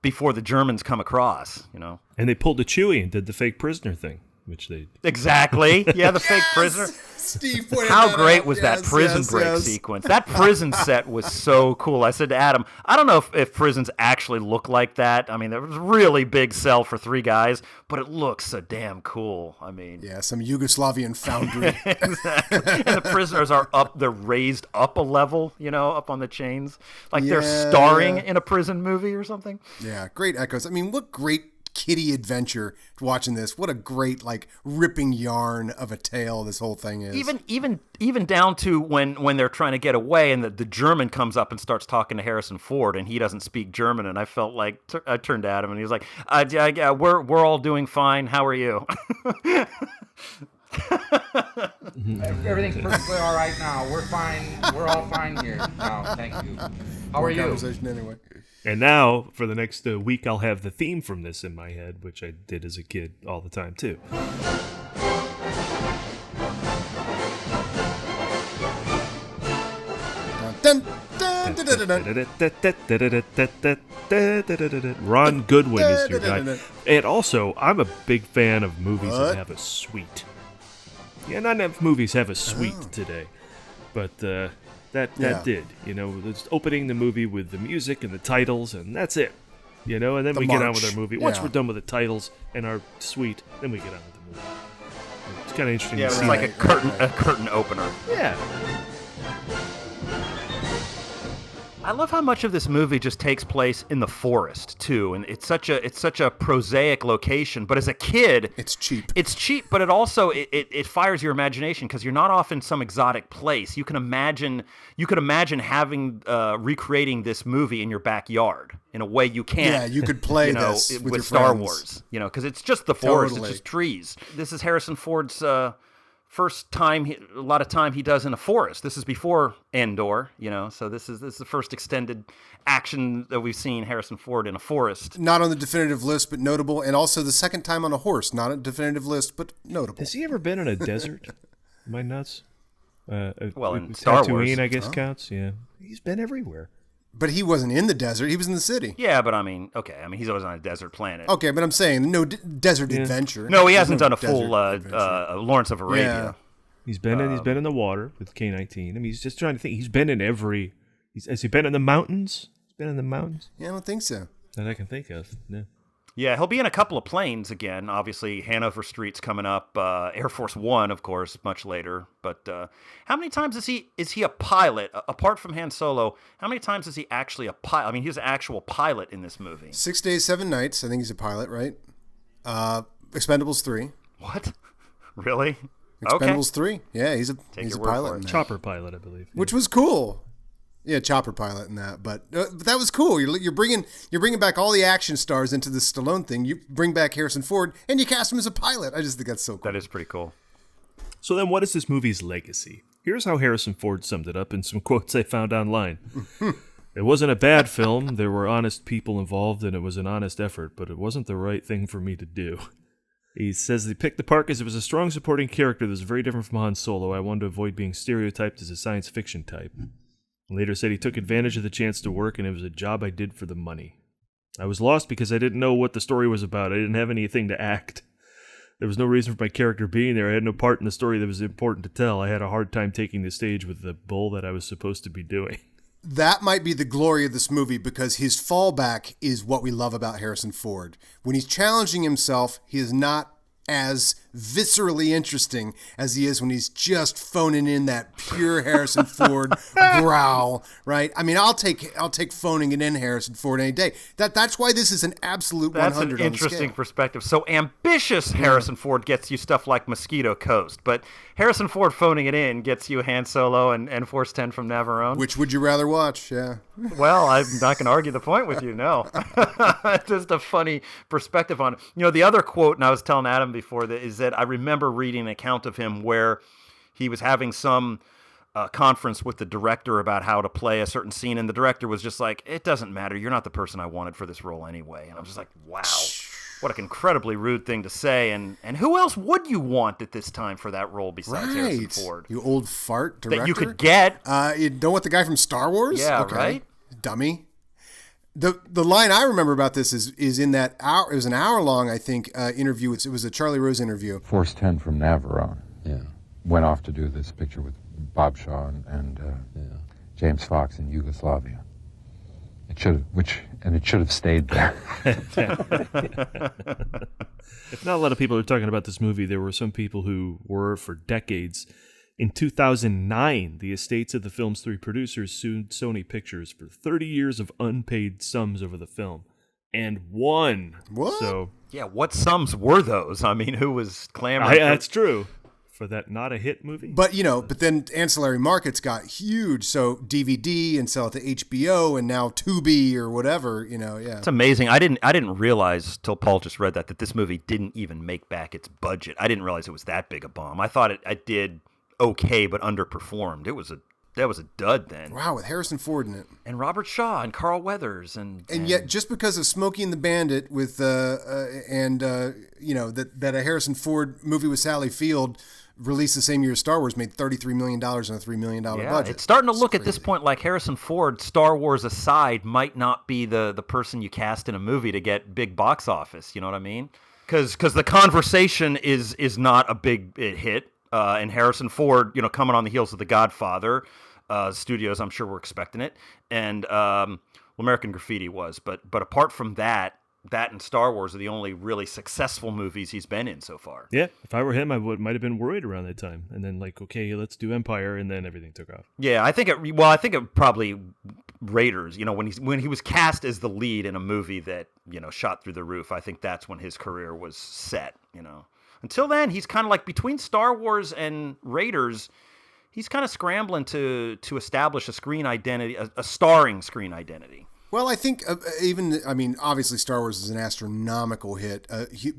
before the Germans come across. And they pulled a Chewie and did the fake prisoner thing, which they exactly. Yeah, the fake prisoner. Steve pointed How great out. was that prison break sequence? That prison set was so cool. I said to Adam, I don't know if prisons actually look like that. I mean, there was a really big cell for 3 guys, but it looks so damn cool. I mean, yeah, some Yugoslavian foundry. Exactly. And the prisoners are up; they're raised up a level, up on the chains, like they're starring in a prison movie or something. Yeah, great echoes. I mean, what great kiddie adventure watching this. What a great ripping yarn of a tale this whole thing is. Even down to when they're trying to get away and the German comes up and starts talking to Harrison Ford and he doesn't speak German, and I felt like I turned to Adam and he was like, yeah, we're all doing fine. How are you? Everything's perfectly all right now. We're fine. We're all fine here now. Thank you. How are you? Conversation anyway. And now, for the next week, I'll have the theme from this in my head, which I did as a kid all the time, too. Ron Goodwin is your guy. And also, I'm a big fan of movies that have a suite. Yeah, not enough movies have a suite today. But that did. It's opening the movie with the music and the titles, and that's it. And then we get on with our movie. Once we're done with the titles and our suite, then we get on with the movie. It's kind of interesting to see. It's like a curtain opener. Yeah. I love how much of this movie just takes place in the forest too, and it's such a prosaic location. But as a kid, it's cheap. But it also it fires your imagination because you're not off in some exotic place. You can imagine having recreating this movie in your backyard in a way you can't. Yeah, you could play this with Star friends. Wars. Because it's just the forest, Totally. it's just trees. This is Harrison Ford's. First time, a lot of time he does in a forest. This is before Endor, so this is the first extended action that we've seen Harrison Ford in a forest. Not on the definitive list, but notable, and also the second time on a horse. Not a definitive list, but notable. Has he ever been in a desert? Am I nuts? Well, in Star Wars. Tatooine, I guess, counts. Yeah, he's been everywhere. But he wasn't in the desert. He was in the city. Yeah, but I mean, he's always on a desert planet. Okay, but I'm saying no desert adventure. No, he hasn't done a full Lawrence of Arabia. Yeah. He's been in the water with K-19. I mean, he's just trying to think. He's been in every. Has he been in the mountains? He's been in the mountains. Yeah, I don't think so. That I can think of. No. Yeah, he'll be in a couple of planes again. Obviously, Hanover Street's coming up. Air Force One, of course, much later. But how many times is he a pilot? Apart from Han Solo, how many times is he actually a pilot? I mean, he's an actual pilot in this movie. 6 days, 7 nights. I think he's a pilot, right? Expendables 3. What? Really? Expendables 3. Yeah, he's a pilot. Chopper pilot, I believe. Which was cool. Yeah, chopper pilot in that, but that was cool. You're bringing back all the action stars into the Stallone thing. You bring back Harrison Ford and you cast him as a pilot. I just think that's so cool. That is pretty cool. So then, what is this movie's legacy? Here's how Harrison Ford summed it up in some quotes I found online. It wasn't a bad film. There were honest people involved, and it was an honest effort, but it wasn't the right thing for me to do. He says they picked the part because it was a strong supporting character that was very different from Han Solo. I wanted to avoid being stereotyped as a science fiction type. Later said he took advantage of the chance to work, and it was a job I did for the money. I was lost because I didn't know what the story was about. I didn't have anything to act. There was no reason for my character being there. I had no part in the story that was important to tell. I had a hard time taking the stage with the bull that I was supposed to be doing. That might be the glory of this movie because his fallback is what we love about Harrison Ford. When he's challenging himself, he is not as viscerally interesting as he is when he's just phoning in that pure Harrison Ford growl, right? I mean, I'll take phoning it in Harrison Ford any day. That's why this is an absolute 100 on the scale. That's an interesting perspective. So ambitious Harrison Ford gets you stuff like Mosquito Coast, but Harrison Ford phoning it in gets you Han Solo and Force 10 from Navarone. Which would you rather watch? Yeah. Well, I'm not going to argue the point with you, no. Just a funny perspective on it. You know, the other quote, and I was telling Adam before, that is that I remember reading an account of him where he was having some conference with the director about how to play a certain scene, and the director was just like, it doesn't matter, you're not the person I wanted for this role anyway. And I'm just like, wow, what an incredibly rude thing to say, and who else would you want at this time for that role besides Harrison Ford? You old fart director? That you could get. You don't want the guy from Star Wars? Yeah, okay. Right? Dummy. The line I remember about this is in that hour. It was an hour-long, I think, interview. It was a Charlie Rose interview. Force 10 from Navarone. Yeah. Went off to do this picture with Bob Shaw and James Fox in Yugoslavia. It should have stayed there. If not a lot of people are talking about this movie, there were some people who were for decades. In 2009, the estates of the film's 3 producers sued Sony Pictures for 30 years of unpaid sums over the film, and won. What? So, yeah, what sums were those? I mean, who was clamoring? That's true. For that not a hit movie. But, but then ancillary markets got huge. So DVD and sell it to HBO and now Tubi or whatever, yeah. It's amazing. I didn't realize till Paul just read that this movie didn't even make back its budget. I didn't realize it was that big a bomb. I thought it did okay, but underperformed. That was a dud then. Wow, with Harrison Ford in it. And Robert Shaw and Carl Weathers. And yet, just because of Smokey and the Bandit with, that a Harrison Ford movie with Sally Field released the same year as Star Wars made $33 million on a $3 million budget. It's starting to look at this point like Harrison Ford, Star Wars aside, might not be the person you cast in a movie to get big box office. You know what I mean? Because The Conversation is not a big hit. And Harrison Ford, coming on the heels of The Godfather, studios, I'm sure were expecting it. And American Graffiti was. But apart from that and Star Wars are the only really successful movies he's been in so far. Yeah, if I were him, I might have been worried around that time. And then okay, let's do Empire, and then everything took off. Yeah, I think it probably Raiders, when he was cast as the lead in a movie that, shot through the roof, I think that's when his career was set, Until then, he's kind of like between Star Wars and Raiders, he's kind of scrambling to establish a screen identity, a starring screen identity. Well, I think obviously Star Wars is an astronomical hit,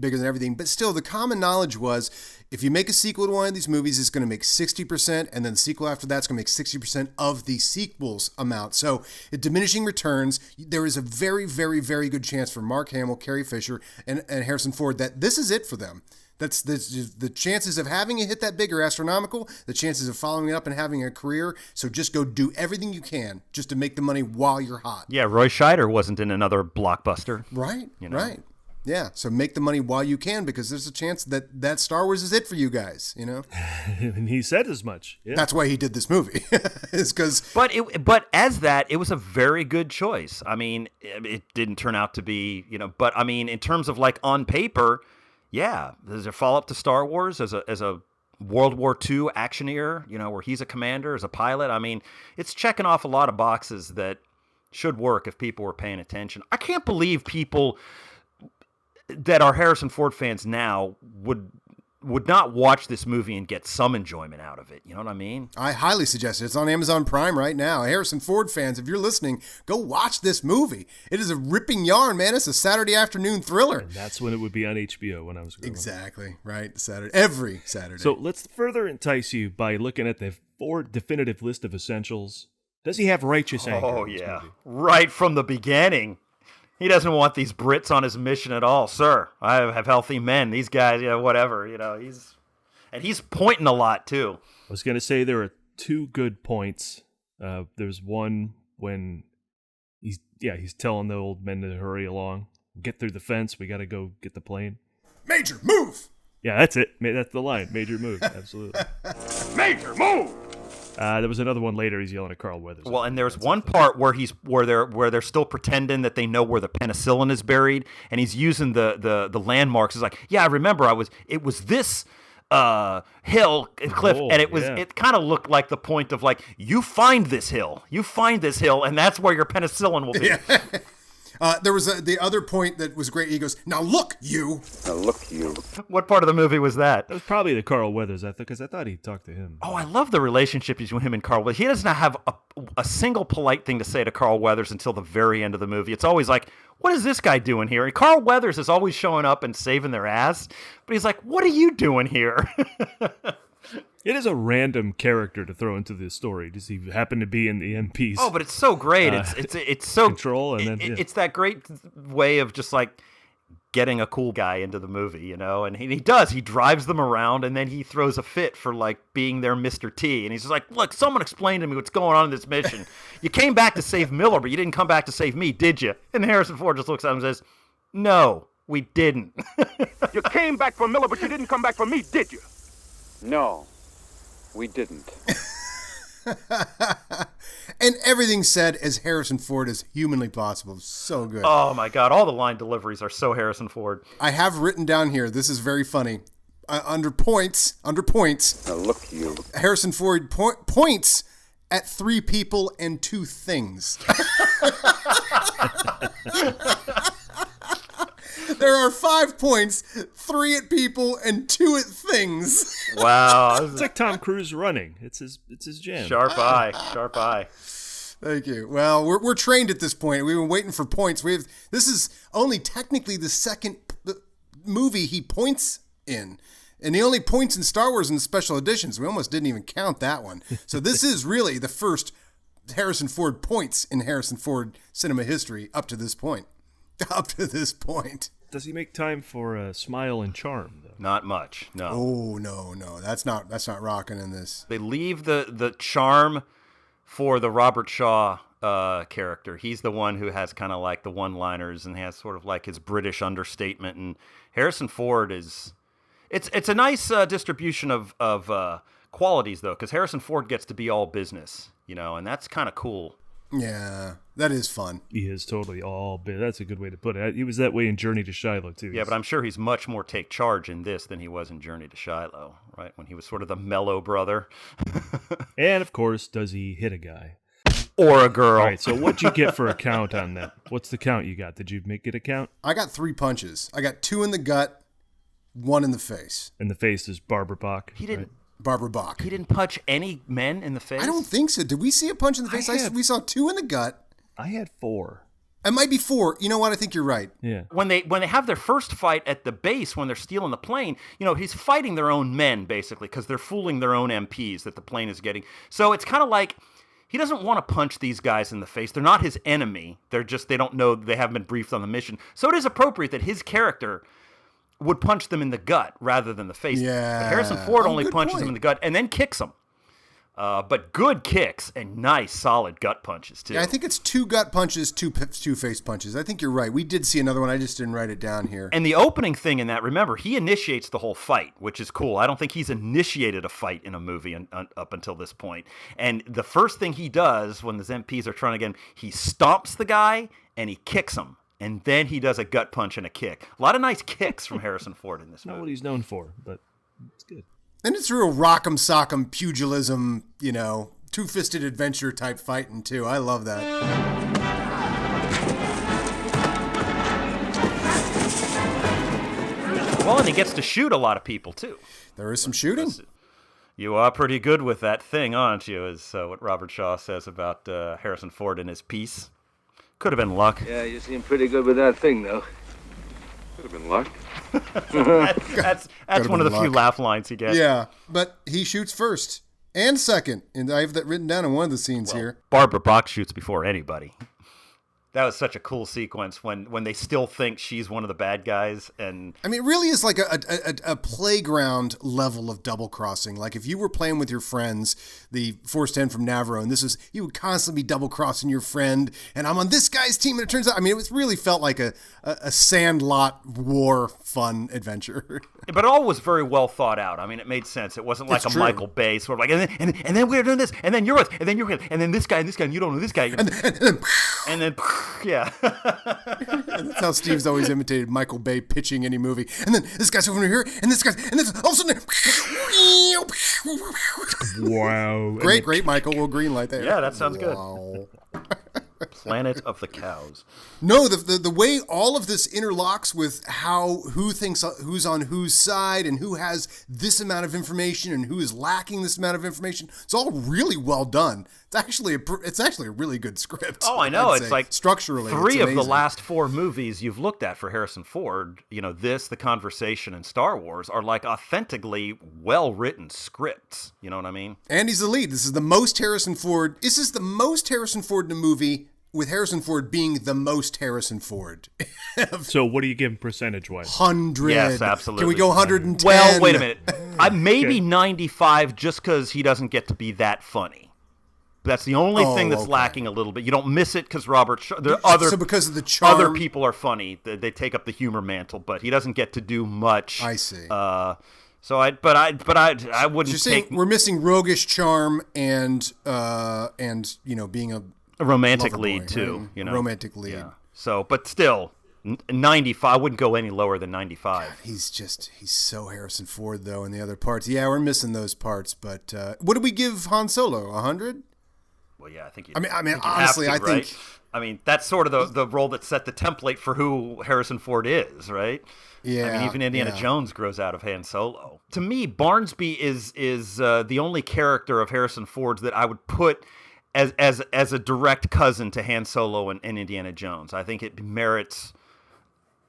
bigger than everything. But still, the common knowledge was if you make a sequel to one of these movies, it's going to make 60%, and then the sequel after that's going to make 60% of the sequel's amount. So, diminishing returns, there is a very, very, very good chance for Mark Hamill, Carrie Fisher, and Harrison Ford that this is it for them. That's the chances of having a hit that big are astronomical. The chances of following it up and having a career. So just go do everything you can just to make the money while you're hot. Yeah, Roy Scheider wasn't in another blockbuster. Right, right. Yeah, so make the money while you can because there's a chance that Star Wars is it for you guys, And he said as much. Yeah. That's why he did this movie. Is because But as that, it was a very good choice. I mean, it didn't turn out to be, but I mean, in terms of like on paper, yeah, there's a follow-up to Star Wars as a World War II actioneer, where he's a commander, as a pilot. I mean, it's checking off a lot of boxes that should work if people were paying attention. I can't believe people that are Harrison Ford fans now would not watch this movie and get some enjoyment out of it. You know what I mean? I highly suggest it. It's on Amazon Prime right now. Harrison Ford fans, if you're listening, go watch this movie. It is a ripping yarn, man. It's a Saturday afternoon thriller. And that's when it would be on HBO when I was growing up. Exactly, right? Every Saturday. So let's further entice you by looking at the Ford definitive list of essentials. Does he have righteous anger? Oh, yeah. Right from the beginning. He doesn't want these Brits on his mission at all, sir. I have healthy men. These guys, whatever. He's pointing a lot too. I was going to say there are two good points. There's one when he's telling the old men to hurry along, get through the fence. We got to go get the plane. Major, move. Yeah, that's it. That's the line. Major, move. Absolutely. Major, move. There was another one later. He's yelling at Carl Weathers. Well, and there's one part where they're still pretending that they know where the penicillin is buried, and he's using the landmarks. It's like, yeah, I remember it was this hill cliff, and it kind of looked like the point of like, you find this hill, and that's where your penicillin will be. Yeah. There was the other point that was great. He goes, now look, you. Now look, you. What part of the movie was that? That was probably the Carl Weathers, because I thought he talked to him. Oh, I love the relationship between him and Carl Weathers. He doesn't have a single polite thing to say to Carl Weathers until the very end of the movie. It's always like, what is this guy doing here? And Carl Weathers is always showing up and saving their ass. But he's like, what are you doing here? It is a random character to throw into this story. Does he happen to be in the MPs? Oh, but it's so great. It's so control, and then it's that great way of just like getting a cool guy into the movie, And he does. He drives them around, and then he throws a fit for like being their Mr. T. And he's just like, "Look, someone explain to me what's going on in this mission. You came back to save Miller, but you didn't come back to save me, did you?" And Harrison Ford just looks at him and says, "No, we didn't." You came back for Miller, but you didn't come back for me, did you? No. We didn't. And everything said as Harrison Ford as humanly possible. So good. Oh, my God. All the line deliveries are so Harrison Ford. I have written down here, this is very funny. Under points. Now look, you. Harrison Ford points at 3 people and 2 things. There are 5 points, 3 at people and 2 at things. Wow. It's like Tom Cruise running. It's his jam. Sharp eye. Thank you. Well, we're trained at this point. We've been waiting for points. This is only technically the second movie he points in. And he only points in Star Wars in the special editions. We almost didn't even count that one. So this is really the first Harrison Ford points in Harrison Ford cinema history up to this point. Does he make time for smile and charm, though? Not much, no. Oh, no. That's not rocking in this. They leave the charm for the Robert Shaw character. He's the one who has kind of like the one-liners and has sort of like his British understatement. And Harrison Ford is... It's a nice distribution of qualities, though, because Harrison Ford gets to be all business, and that's kind of cool. Yeah, that is fun. He is totally all bit. That's a good way to put it. He was that way in Journey to Shiloh, too. Yeah, but I'm sure he's much more take charge in this than he was in Journey to Shiloh, right? When he was sort of the mellow brother. And, of course, does he hit a guy? Or a girl. All right, so what'd you get for a count on that? What's the count you got? Did you make it a count? I got 3 punches. I got 2 in the gut, 1 in the face. And the face is Barbara Bach. He didn't. Right? Barbara Bach. He didn't punch any men in the face? I don't think so. Did we see a punch in the face? We saw 2 in the gut. I had 4. It might be 4. You know what? I think you're right. Yeah. When they have their first fight at the base, when they're stealing the plane, he's fighting their own men, basically, because they're fooling their own MPs that the plane is getting. So it's kind of like he doesn't want to punch these guys in the face. They're not his enemy. They don't know, they haven't been briefed on the mission. So it is appropriate that his character would punch them in the gut rather than the face. Yeah. But Harrison Ford only good punches point. them in the gut and then kicks them. But good kicks and nice, solid gut punches, too. Yeah, I think it's 2 gut punches, 2 face punches. I think you're right. We did see another one. I just didn't write it down here. And the opening thing in that, remember, he initiates the whole fight, which is cool. I don't think he's initiated a fight in a movie up until this point. And the first thing he does when the MPs are trying to get him, he stomps the guy and he kicks him. And then he does a gut punch and a kick. A lot of nice kicks from Harrison Ford in this movie. Not what he's known for, but it's good. And it's real rock'em sock'em pugilism, two-fisted adventure type fighting too. I love that. Well, and he gets to shoot a lot of people too. There is some shooting. You are pretty good with that thing, aren't you? Is what Robert Shaw says about Harrison Ford in his piece. Could have been luck. Yeah, you seem pretty good with that thing, though. Could have been luck. That's one of the few laugh lines he gets. Yeah, but he shoots first and second, and I have that written down in one of the scenes here. Barbara Bach shoots before anybody. That was such a cool sequence when they still think she's one of the bad guys. And I mean, it really is like a playground level of double crossing. Like if you were playing with your friends, the Force 10 from Navarone, you would constantly be double crossing your friend. And I'm on this guy's team, and it turns out, it really felt like a Sandlot war fun adventure. But it all was very well thought out. It made sense. It wasn't like Michael Bay sort of like, and then we're doing this, and then you're with, and then you're with, and then this guy, and you don't know this guy, and then yeah. That's how Steve's always imitated Michael Bay pitching any movie. And then this guy's over here, and this guy's, and then all of a sudden, wow. Great, Michael. We'll greenlight that. Yeah, that sounds good. Planet of the Cows. No, the way all of this interlocks with who thinks who's on whose side and who has this amount of information and who is lacking this amount of information, it's all really well done. It's actually a really good script. Oh, I know. It's like structurally 3 of the last 4 movies you've looked at for Harrison Ford, this, The Conversation, and Star Wars are like authentically well-written scripts. You know what I mean? And he's the lead. This is the most Harrison Ford. This is the most Harrison Ford in a movie, with Harrison Ford being the most Harrison Ford. So what do you give him percentage-wise? 100. Yes, absolutely. Can we go 110? Well, wait a minute. Maybe 95 just because he doesn't get to be that funny. That's the only thing that's lacking a little bit. You don't miss it because so because of the charm, other people are funny. They take up the humor mantle, but he doesn't get to do much. I see. I wouldn't take. We're missing roguish charm and being a romantic lover lead boy, too. right? Romantic lead. Yeah. So, but still, 95. I wouldn't go any lower than 95. God, he's so Harrison Ford though in the other parts. Yeah, we're missing those parts. But what do we give Han Solo? 100? Well, yeah, I think. Honestly, I think. That's sort of the role that set the template for who Harrison Ford is, right? Yeah. Even Indiana Jones grows out of Han Solo. To me, Barnsby is the only character of Harrison Ford's that I would put as a direct cousin to Han Solo and Indiana Jones. I think it merits.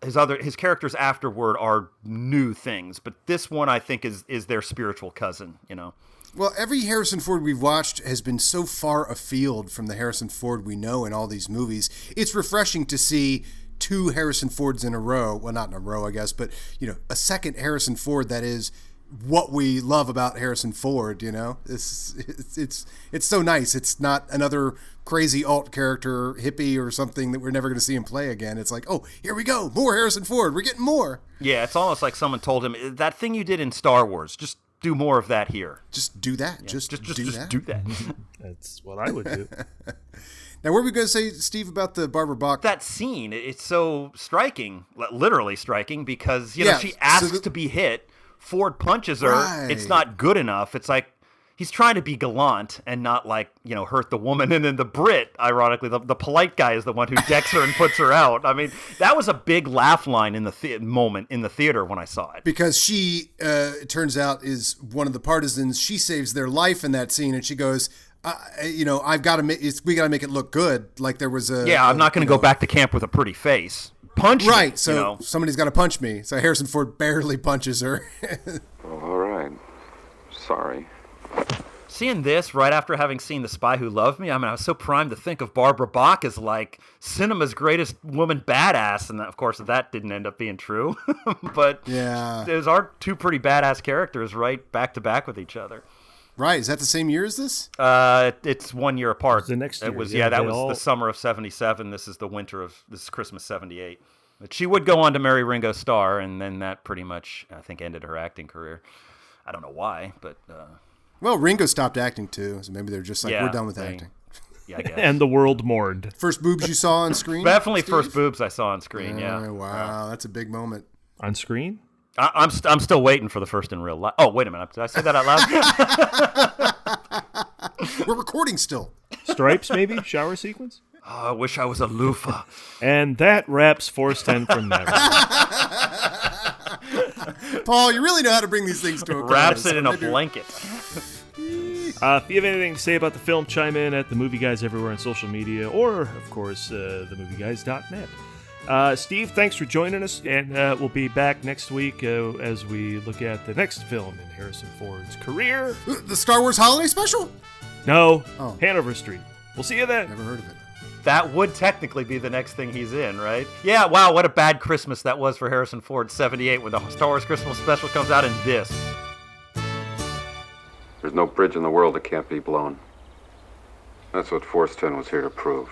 His characters afterward are new things, but this one I think is their spiritual cousin. Well, every Harrison Ford we've watched has been so far afield from the Harrison Ford we know in all these movies. It's refreshing to see 2 Harrison Fords in a row. Well, not in a row, I guess, but a second Harrison Ford that is what we love about Harrison Ford. It's so nice. It's not another crazy alt character hippie or something that we're never going to see him play again. It's like, oh, here we go, more Harrison Ford. We're getting more. Yeah, it's almost like someone told him that thing you did in Star Wars. Just do more of that here. Just do that. Yeah, just do that. That's what I would do. Now, what were we going to say, Steve, about the Barbara Bach? That scene, it's so striking, literally striking, because she asks to be hit. Ford punches her. Right. It's not good enough. It's like he's trying to be gallant and not hurt the woman. And then the Brit, ironically, the polite guy is the one who decks her and puts her out. That was a big laugh line in the moment in the theater when I saw it. Because she, it turns out, is one of the partisans. She saves their life in that scene, and she goes, we got to make it look good. Like there was a. Yeah, I'm not going to go back to camp with a pretty face. Punch right, me, so somebody's got to punch me. So Harrison Ford barely punches her. Well, all right. Sorry. seeing this right after having seen The Spy Who Loved Me, I mean, I was so primed to think of Barbara Bach as like cinema's greatest woman badass, and of course that didn't end up being true. But those are two pretty badass characters, right, back to back with each other. Right, is that the same year as this? It's 1 year apart. The next year. It was that was the summer of '77. This is Christmas '78. But she would go on to marry Ringo Starr, and then that pretty much, I think, ended her acting career. I don't know why, but... Well, Ringo stopped acting, too, so maybe they're just like, we're done with acting. Yeah, I guess. And the world mourned. First boobs you saw on screen? Definitely Steve? first boobs I saw on screen, yeah. Wow, that's a big moment. On screen? I'm still waiting for the first in real life. Oh, wait a minute. Did I say that out loud? We're recording still. Stripes, maybe? Shower sequence? Oh, I wish I was a loofah. And that wraps Force 10 from Navarone. Paul, you really know how to bring these things to a close. Wraps it in a blanket. If you have anything to say about the film, chime in at The Movie Guys everywhere on social media, or, of course, themovieguys.net. Steve, thanks for joining us, and we'll be back next week as we look at the next film in Harrison Ford's career. The Star Wars Holiday Special? No, Hanover Street. We'll see you then. Never heard of it. That would technically be the next thing he's in, right? Yeah, wow, what a bad Christmas that was for Harrison Ford, 78, when the Star Wars Christmas special comes out in this. There's no bridge in the world that can't be blown. That's what Force 10 was here to prove.